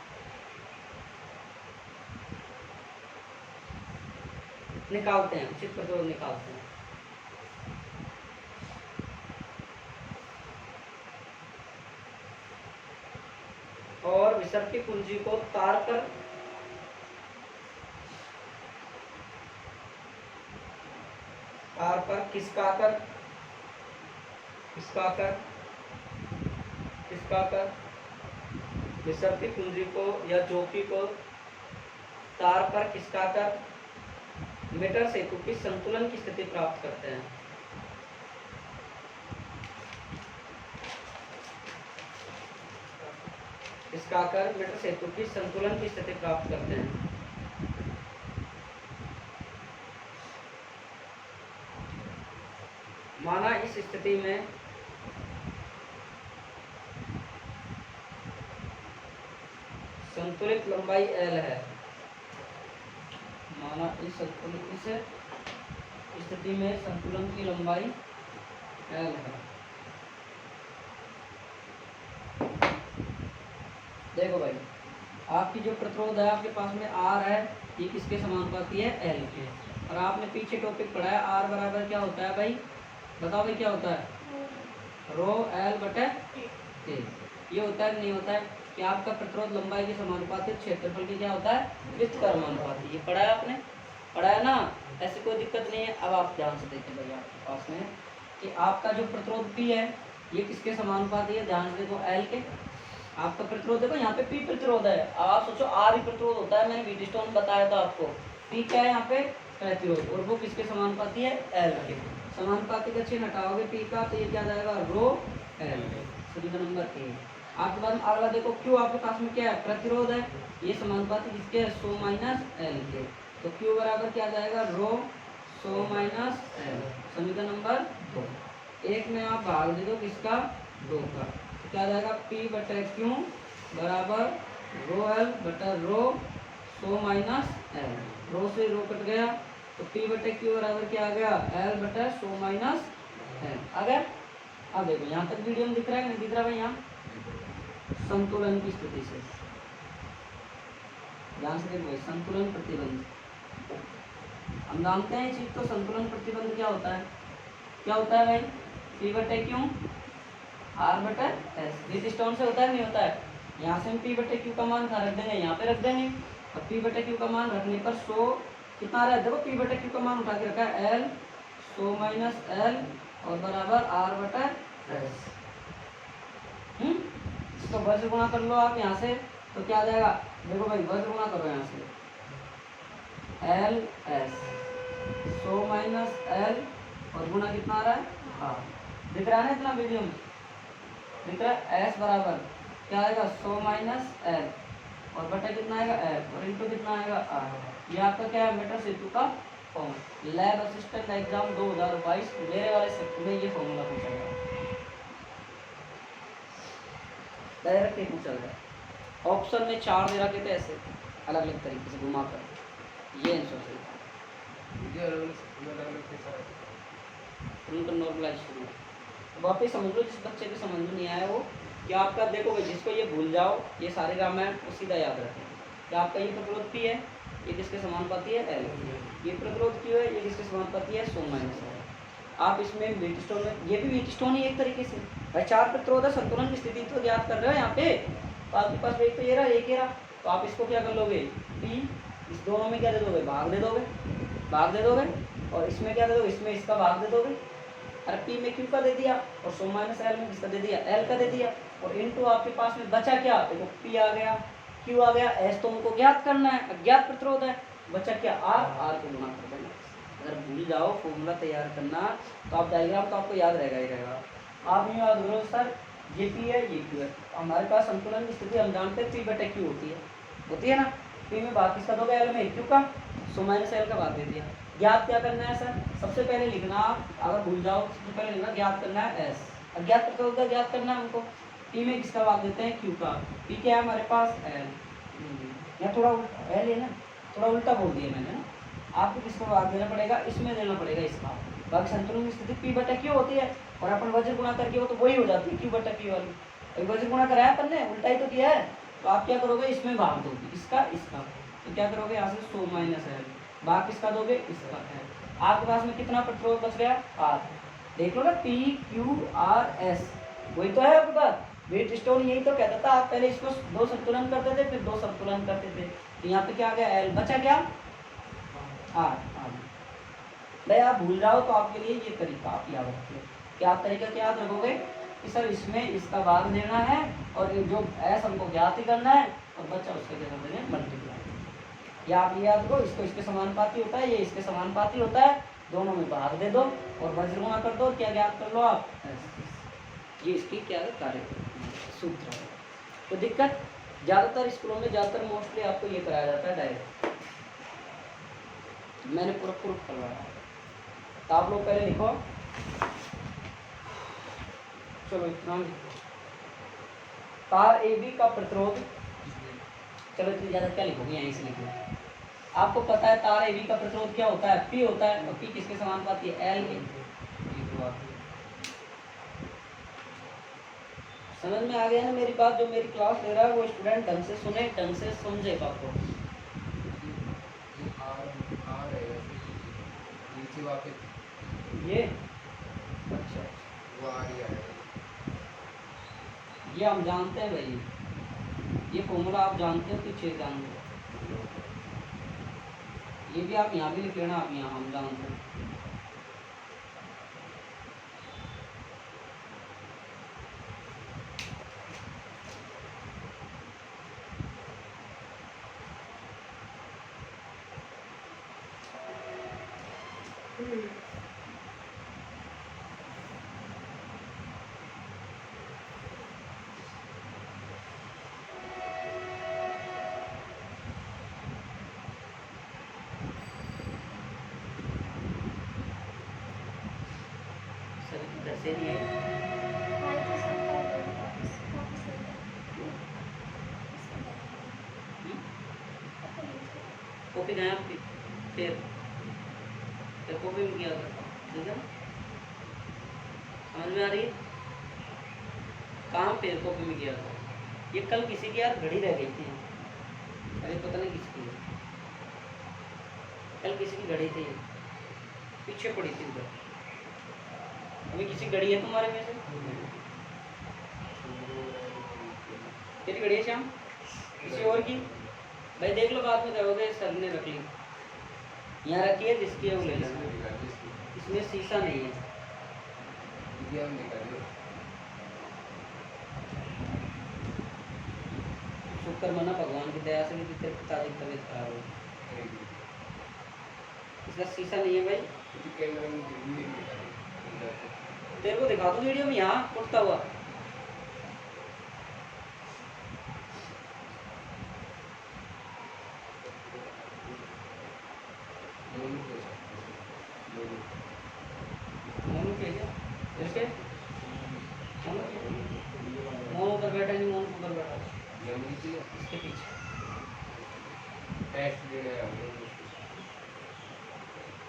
निकालते हैं, उचित प्रतिरोध निकालते हैं। और विसर्पी कुंजी को तार पर खिसकाकर विसर्पी कुंजी को या जोकी को तार पर खिसकाकर मीटर सेतु की संतुलन की स्थिति प्राप्त करते हैं। खिसकाकर मीटर सेतु की संतुलन की स्थिति प्राप्त करते हैं। माना इस स्थिति में संतुलित लंबाई L है। माना इस स्थिति में संतुलन की लंबाई L है। देखो भाई, आपकी जो प्रतिरोध है आपके पास में R है, ये किसके समानुपाती है, L के। और आपने पीछे टॉपिक पढ़ा है R बराबर क्या होता है भाई, बताओ भाई क्या होता है, रो L बटे A। ये होता है नहीं होता है कि आपका प्रतिरोध लंबाई के समानुपाती, क्षेत्रफल की क्या होता है, व्युत्क्रमानुपाती। ये पढ़ा है आपने, पढ़ा है ना, ऐसी कोई दिक्कत नहीं है। अब आप ध्यान से देखें भाई, आपके पास में कि आपका जो प्रतिरोध P है ये किसके समानुपाती है, ध्यान से देखो, L के। आपका प्रतिरोध देखो यहाँ पे P प्रतिरोध है। अब आप सोचो R ही प्रतिरोध होता है, मैंने व्हीटस्टोन बताया था आपको। P क्या है यहाँ पे, प्रतिरोध, और वो किसके समानुपाती है, L के। समानुपाती का चिन्ह हटाओगे P का तो ये क्या जाएगा, रो L। समीकरण नंबर 1। आपके पास अगला देखो Q आपके पास में क्या है, प्रतिरोध है, ये समानुपाती किसके है, 100 माइनस L के। तो Q बराबर क्या जाएगा, रो 100 माइनस L। समीकरण नंबर 2। एक में आप भाग दे दो किसका, 2 का, तो क्या जाएगा, P बटे Q बराबर रो L बटा रो 100 माइनस L। रो से रो कट गया तो P बटे Q बराबर क्या आ गया, L बटा 100 माइनस L। अगर अब देखो यहाँ तक वीडियो में दिख रहा है नहीं दिख रहा भाई, यहाँ संतुलन की स्थिति से ध्यान से देखो, संतुलन प्रतिबंध हम जानते हैं चीज। तो संतुलन प्रतिबंध क्या होता है, क्या होता है भाई, P बटे Q R बटे S। व्हीटस्टोन से होता है नहीं होता है, यहाँ से हम P बटे Q का मान रख देंगे, यहाँ पे रख देंगे। और P बटे Q का मान रखने पर 100 कितना आ रहा है, देखो P बटे Q का मान उठा के रखा है L 100 माइनस L और बराबर R बटे S। इसको वज्र गुणा कर लो आप यहाँ से, तो क्या आ जाएगा, देखो भाई वज्र गुणा करो यहाँ से, L S 100 माइनस L और गुणा कितना आ रहा है, हाँ दिख रहा है ना, इतना वीडियो में दिख रहा है। S बराबर क्या आएगा, 100 माइनस L और बटा कितना आएगा L और इंटू कितना आएगा R। ये आपका क्या है, मीटर सेतु का फॉर्मूला। लैब असिस्टेंट एग्जाम 2022 मेरे वाले सेक्टर में ये फॉर्मूला पूछा गया, डायरेक्ट ही पूछा गया। ऑप्शन में 4 दे रखे थे ऐसे अलग अलग तरीके से घुमा कर, ये आंसर सही था। उनका नॉर्मलाइज वापस समझ लो, जिस बच्चे को समझ में नहीं आया वो क्या आपका देखोगे, जिसको ये भूल जाओ ये सारे रामायण वो सीधा याद रखें कि आपका ये प्रतिरोध पी है, ये किसके समानुपाती है एल, ये प्रतिरोध क्यू है, ये किसके समानुपाती है 100 माइनस एल। आप इसमें व्हीटस्टोन में, ये भी व्हीटस्टोन ही एक तरीके से भाई, 4 प्रतिरोध है, संतुलन की स्थिति तो ज्ञात कर रहे हो यहाँ पे, तो आपके पास एक तो ये रहा एक ये रहा, तो आप इसको क्या कर लोगे, पी इस दोनों में क्या दे दोगे, भाग दे दोगे, भाग दे दोगे, और इसमें क्या दे दोगे, इसमें इसका भाग दे दोगे, अरे पी में क्यू का दे दिया और 100 माइनस एल में किसका दे दिया, एल का दे दिया, और इनटू आपके पास में बचा क्या, देखो पी आ गया, क्यू आ गया, एस तो उनको ज्ञात करना है, अज्ञात प्रतिरोध है, बचा क्या आर, आर को गुणा कर देना। अगर भूल जाओ फॉर्मूला तैयार करना तो आप डायग्राम तो आपको याद रहेगा ही रहेगा। आप यूँ याद करो सर ये पी है ये क्यू है, हमारे पास संतुलन की स्थिति हम जानते हैं पी बटे क्यू होती है ना, पी में भाग किसका दोगे, एल में क्यू का, 100 माइनस एल का भाग दे दिया। ज्ञात क्या करना है सर, सबसे पहले लिखना, अगर भूल जाओ सबसे पहले लिखना ज्ञात करना है एस, अज्ञात प्रतिरोध का ज्ञात करना है हमको, पी में किसका भाग देते हैं क्यू का, पी क्या है हमारे पास एल, या थोड़ा एल है ना, थोड़ा उल्टा बोल दिया मैंने ना, आपको किसका भाग देना पड़ेगा, इसमें देना पड़ेगा इसका, बाकी संतुलन की स्थिति पी बटा क्यू होती है, और अपन वज्र गुणा करके वो तो वही हो जाती है क्यू बटा क्यू वाली, अभी वज्र गुणा कराया अपन ने, उल्टा ही तो किया है, तो आप क्या करोगे, इसमें भाग दोगे इसका इसका, तो क्या करोगे यहाँ से 100 माइनस एल, भाग किसका दोगे, इसका है, आपके पास में कितना प्रतिरोध बच गया, आर, देख लो ना पी क्यू आर एस, वही तो है आपके पास, व्हीटस्टोन यही तो कहता था, आप पहले इसको 2 संतुलन करते थे फिर 2 संतुलन करते थे, तो यहाँ पे क्या आ गया एल, बचा क्या आर, भाई आप भूल जाओ तो आपके लिए ये तरीका आप याद रखिए, क्या आप तरीका क्या याद रखोगे कि सर इसमें इसका भाग देना है और जो एस हमको ज्ञात ही करना है और बच्चा उसके क्या कर देंगे मल्टीप्लाई, या आप ये याद करो इसको इसके समानुपाती होता है, ये इसके समानुपाती होता है, दोनों में भाग दे दो और वज्र गुणा कर दो, क्या ज्ञात कर लो आप, ये इसकी क्या है कार्य सूत्र है। तो दिक्कत ज़्यादातर स्कूलों में ज़्यादातर मोस्टली आपको ये कराया जाता है डायरेक्ट, मैंने पूरा प्रूफ करवाया, तो आप लोग पहले लिखो, चलो इतना तार ए बी का प्रतिरोध, चलो इतनी ज़्यादा क्या लिखोगे यहीं से लिखो, आपको पता है तार ए बी का प्रतिरोध क्या होता है, पी होता है, और पी किसके समानुपाती है, एल के, समझ में आ गया ना मेरी बात, जो मेरी क्लास ले रहा है वो स्टूडेंट ढंग से सुने, ढंग से समझे बात को, ये अच्छा वो आ गया है, ये हम जानते हैं भाई, ये फॉर्मूला आप जानते हो, पीछे जानते हो, ये भी आप यहाँ भी लिख लेना, आप यहाँ हम जानते हैं, से नहीं है कॉपी गए आपकी, फिर कॉपी में किया था, ठीक है समझ में आ रही है, काम फिर कॉपी में किया था, ये कल किसी की यार घड़ी रह गई थी, अरे पता नहीं किसकी, कल किसी की घड़ी थी पीछे पड़ी थी उधर, अभी किसी घड़ी है तुम्हारे में से, तेरी घड़ी है श्याम, किसी और की, भाई देख लो बाद में कहोगे सर ने रख ली, यहाँ रखी है जिसकी है वो ले लेना, इसमें शीशा नहीं है, शुक्र मना भगवान की दया से भी तेरे पिताजी की तबीयत खराब हो, इसका शीशा नहीं है भाई, तेरे को दिखा दूं वीडियो में यहाँ उठता हुआ, मोनू उधर बैठा नहीं, मोनू उधर बैठा इसके पीछे,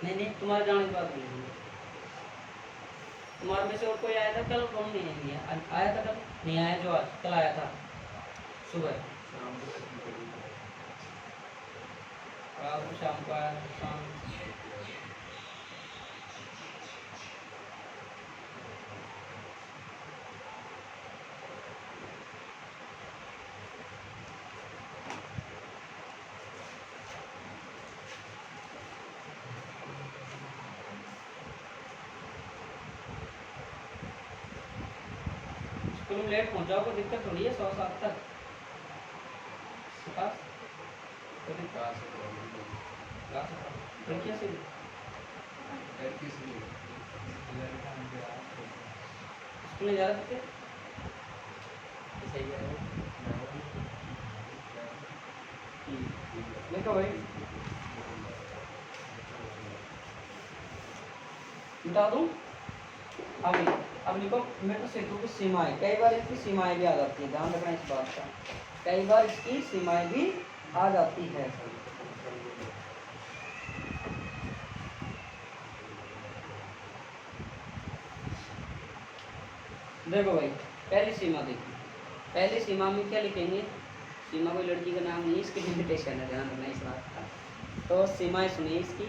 नहीं तुम्हारे जाने के बाद तुम्हारे में से और कोई आया था कल? कौन नहीं आया था? कल नहीं आया जो आज कल आया था सुबह, शाम को आया शाम। तुम लेट पहुंचाओ कोई दिक्कत थोड़ी है, 100-7 तक क्लास लड़कियाँ से स्कूल नहीं जा रहे थे? देखो भाई बता दूं अब लिखो मेट्रो सेतु की सीमाएं। कई बार इसकी सीमाएं भी आ जाती है, ध्यान रखना इस बात का, कई बार इसकी सीमाएं भी आ जाती है। देखो भाई पहली सीमा देखो, पहली सीमा में क्या लिखेंगे? सीमा कोई लड़की का नाम नहीं, इसकी लिमिटेशन है, ध्यान रखना इस बात का। तो सीमाएं सुनिए इसकी,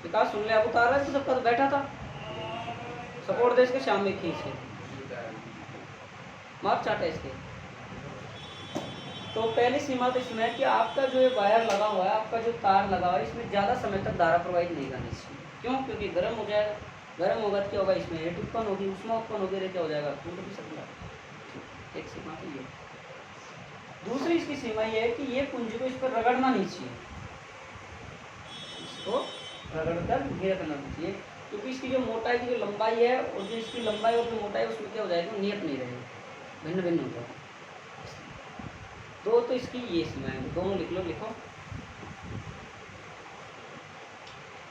विकास सुन ले, अब उतार रहा है तो सबका तो बैठा था, सपोर्ट दे इसके, शाम में खींच के मार्क चार्ट है इसके। तो पहली सीमा तो इसमें है कि आपका जो ये वायर लगा हुआ है, आपका जो तार लगा हुआ है, इसमें ज़्यादा समय तक धारा प्रवाहित नहीं करनी चाहिए। क्यों? क्योंकि गर्म हो जाएगा, गर्म होगा तो क्या होगा, इसमें हीट उत्पन्न होगी, उष्मा उत्पन्न होगी, क्या हो जाएगा, टूट भी सकता है। एक सीमा तो ये। दूसरी इसकी सीमा ये है कि ये कुंजी को इस पर रगड़ना नहीं चाहिए, इसको रगड़कर घेर करना नहीं चाहिए, क्योंकि इसकी जो मोटाई की जो लंबाई है और जो इसकी लंबाई और जो मोटाई है उसमें क्या हो जाएगा, नियत नहीं रहेगी, भिन्न भिन्न हो जाएगा। तो इसकी ये सीमाएं दोनों लिख लो, लिखो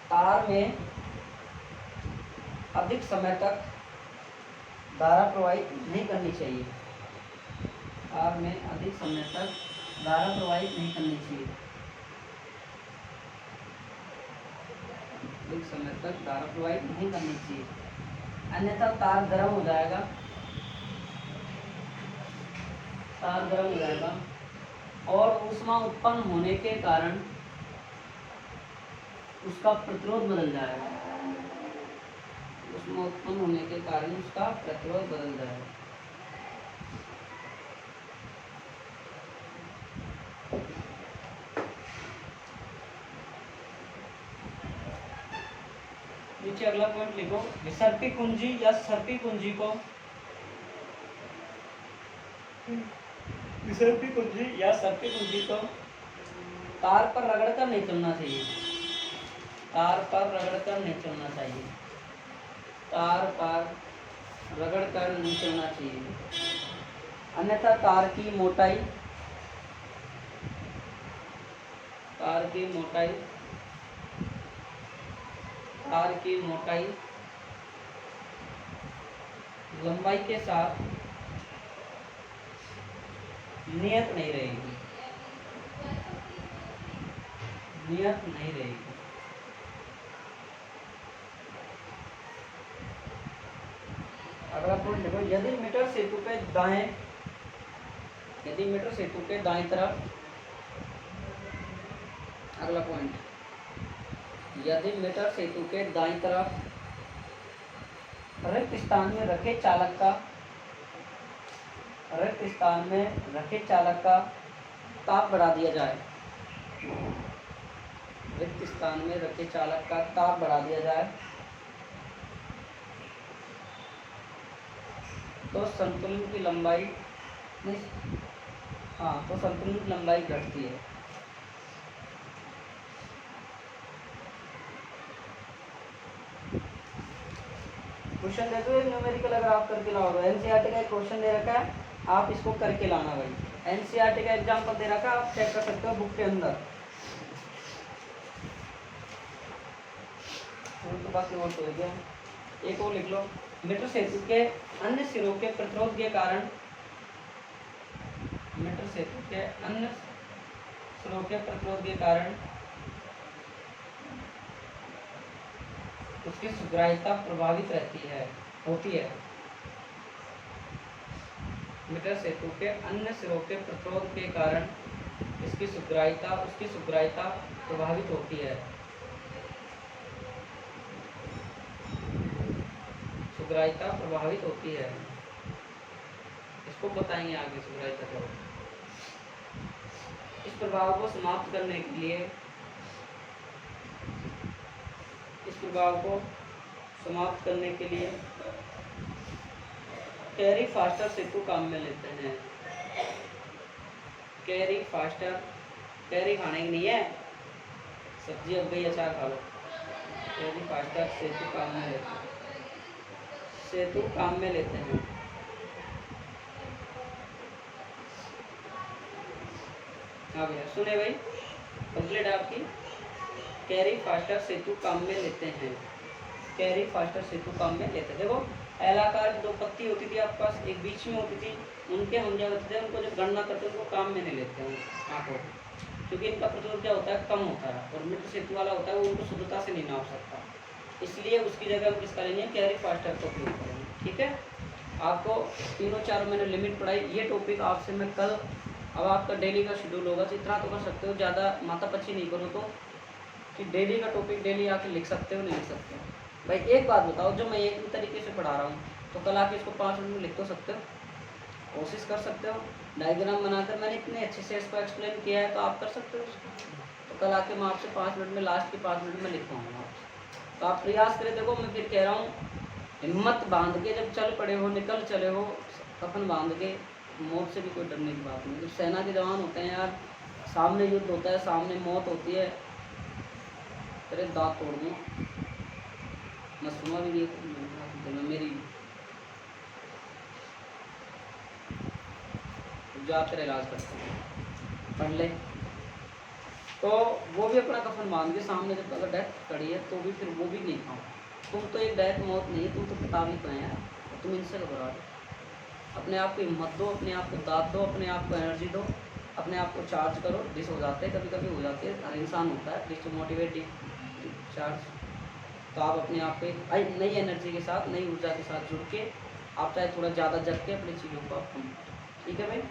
तार में अधिक समय तक धारा प्रवाहित नहीं करनी चाहिए, तार में अधिक समय तक धारा प्रवाहित नहीं करनी चाहिए, अधिक समय तक धारा प्रवाहित नहीं करनी चाहिए, अन्यथा तार गर्म हो जाएगा, तार गर्म हो जाएगा और ऊष्मा उत्पन्न होने के कारण उसका प्रतिरोध बदल जाएगा, ऊष्मा उत्पन्न होने के कारण उसका प्रतिरोध बदल जाएगा। नीचे अगला पॉइंट लिखो, विसर्पी कुंजी या सर्पी कुंजी को, विसर्पी कुंजी या सर्पी कुंजी को तार पर रगड़कर नहीं चलना चाहिए, तार पर रगड़कर नहीं चलना चाहिए, तार पर रगड़कर नहीं चलना चाहिए, अन्यथा तार की मोटाई, तार की मोटाई, तार की मोटाई लंबाई के साथ नियत नहीं रहेगी, नियत नहीं रहेगी। अगला पॉइंट देखो, यदि मीटर सेतु के दाएं, यदि मीटर सेतु के दाएं तरफ, अगला पॉइंट, यदि मीटर सेतु के दाएं तरफ रिक्त स्थान में रखे चालक का, रिक्त स्थान में रखे चालक का ताप बढ़ा दिया जाए, रिक्त स्थान में रखे चालक का ताप बढ़ा दिया जाए, तो संतुलन की लंबाई नहीं, हाँ तो संतुलन की लंबाई घटती है। क्वेश्चन दे दो न्यूमेरिकल, अगर आप करके लाओगे, एनसीईआरटी का एक क्वेश्चन दे रखा है, आप इसको करके लाना भाई। एनसीईआरटी का एग्जाम्पल दे रखा है, आप चेक कर सकते हो बुक के अंदर, तो बाकी और तो हो गया। एक और लिख लो, मीटर सेतु के अन्य सिरों के प्रतिरोध के कारण, मीटर सेतु के अन्य सिरों के प्रतिरोध के कारण उसकी सुग्राह्यता प्रभावित होती है। मीटर सेतु के अन्य सिरों के प्रतिरोध के कारण उसकी सुग्राह्यता प्रभावित होती है। सुग्राह्यता प्रभावित होती है, इसको बताएंगे आगे सुग्राह्यता क्या होती है। इस प्रभाव को समाप्त करने के लिए कैरी फास्टर सेतु काम में लेते हैं। कैरी खाने की नहीं है, सब्जी अब गई, अचार खा लो। कैरी फास्टर सेतु काम में लेते हैं। हाँ भैया सुने भाई, कंप्लीट आपकी। कैरी फास्टर सेतु काम में लेते हैं। देखो एलाकार की 2 पत्ती होती थी आपके पास, एक बीच में होती थी, उनके हम क्या करते थे, उनको जब गणना करते हैं उनको काम में नहीं लेते हैं आंखों, क्योंकि इनका प्रतिरोध क्या होता है, कम होता है, और मीटर सेतु वाला होता है वो उनको शुद्धता से नहीं नाप सकता, इसलिए उसकी जगह हम किसका लेंगे, कैरी फास्टर का उपयोग करेंगे। ठीक है, आपको तीनों चारों मैंने लिमिट पढ़ाई। ये टॉपिक आपसे मैं कल, अब आपका डेली का शेड्यूल होगा तो इतना तो कर सकते हो, ज़्यादा माथापच्ची नहीं करो तो, कि डेली का टॉपिक डेली आके लिख सकते हो, नहीं लिख सकते हो। भाई एक बात बताओ, जो मैं एक तरीके से पढ़ा रहा हूँ तो कल आके इसको 5 मिनट में लिख तो सकते हो, कोशिश कर सकते हो। डायग्राम बनाकर मैंने इतने अच्छे से इसको एक्सप्लेन किया है तो आप कर सकते हो उसको। तो कल आके मैं आपसे 5 मिनट में, लास्ट के 5 मिनट में लिख पाऊँगा आपसे, तो आप प्रयास करें। देखो मैं फिर कह रहा हूँ, हिम्मत बांध के जब चल पड़े हो, निकल चले हो, कफन बांध के, मौत से भी कोई डरने की बात नहीं। जब सेना के जवान होते हैं यार, सामने युद्ध होता है, सामने मौत होती है, तेरे दांत तोड़ दूँ, मैं सुना भी नहीं मेरी, जा तेरा इलाज करते हैं, पढ़ ले। तो वो भी अपना कफन बांध के सामने, जब अगर डेथ खड़ी है तो भी फिर वो भी नहीं खाओ। तुम तो एक डायरेक्ट मौत नहीं है, तुम तो किताब ही पढ़े यार, तुम इनसे घबरा दो। अपने आप को हिम्मत दो, अपने आप को दाद दो, अपने आप को एनर्जी दो, अपने आप को चार्ज करो। डिस हो जाते हैं, कभी कभी हो जाते हैं, हर इंसान होता है डिसमोटिवेट, डिस्चार्ज। तो आप अपने आप को नई एनर्जी के साथ, नई ऊर्जा के साथ जुड़ के, आप चाहे थोड़ा ज़्यादा जग के अपनी चीज़ों को आप, ठीक है भाई।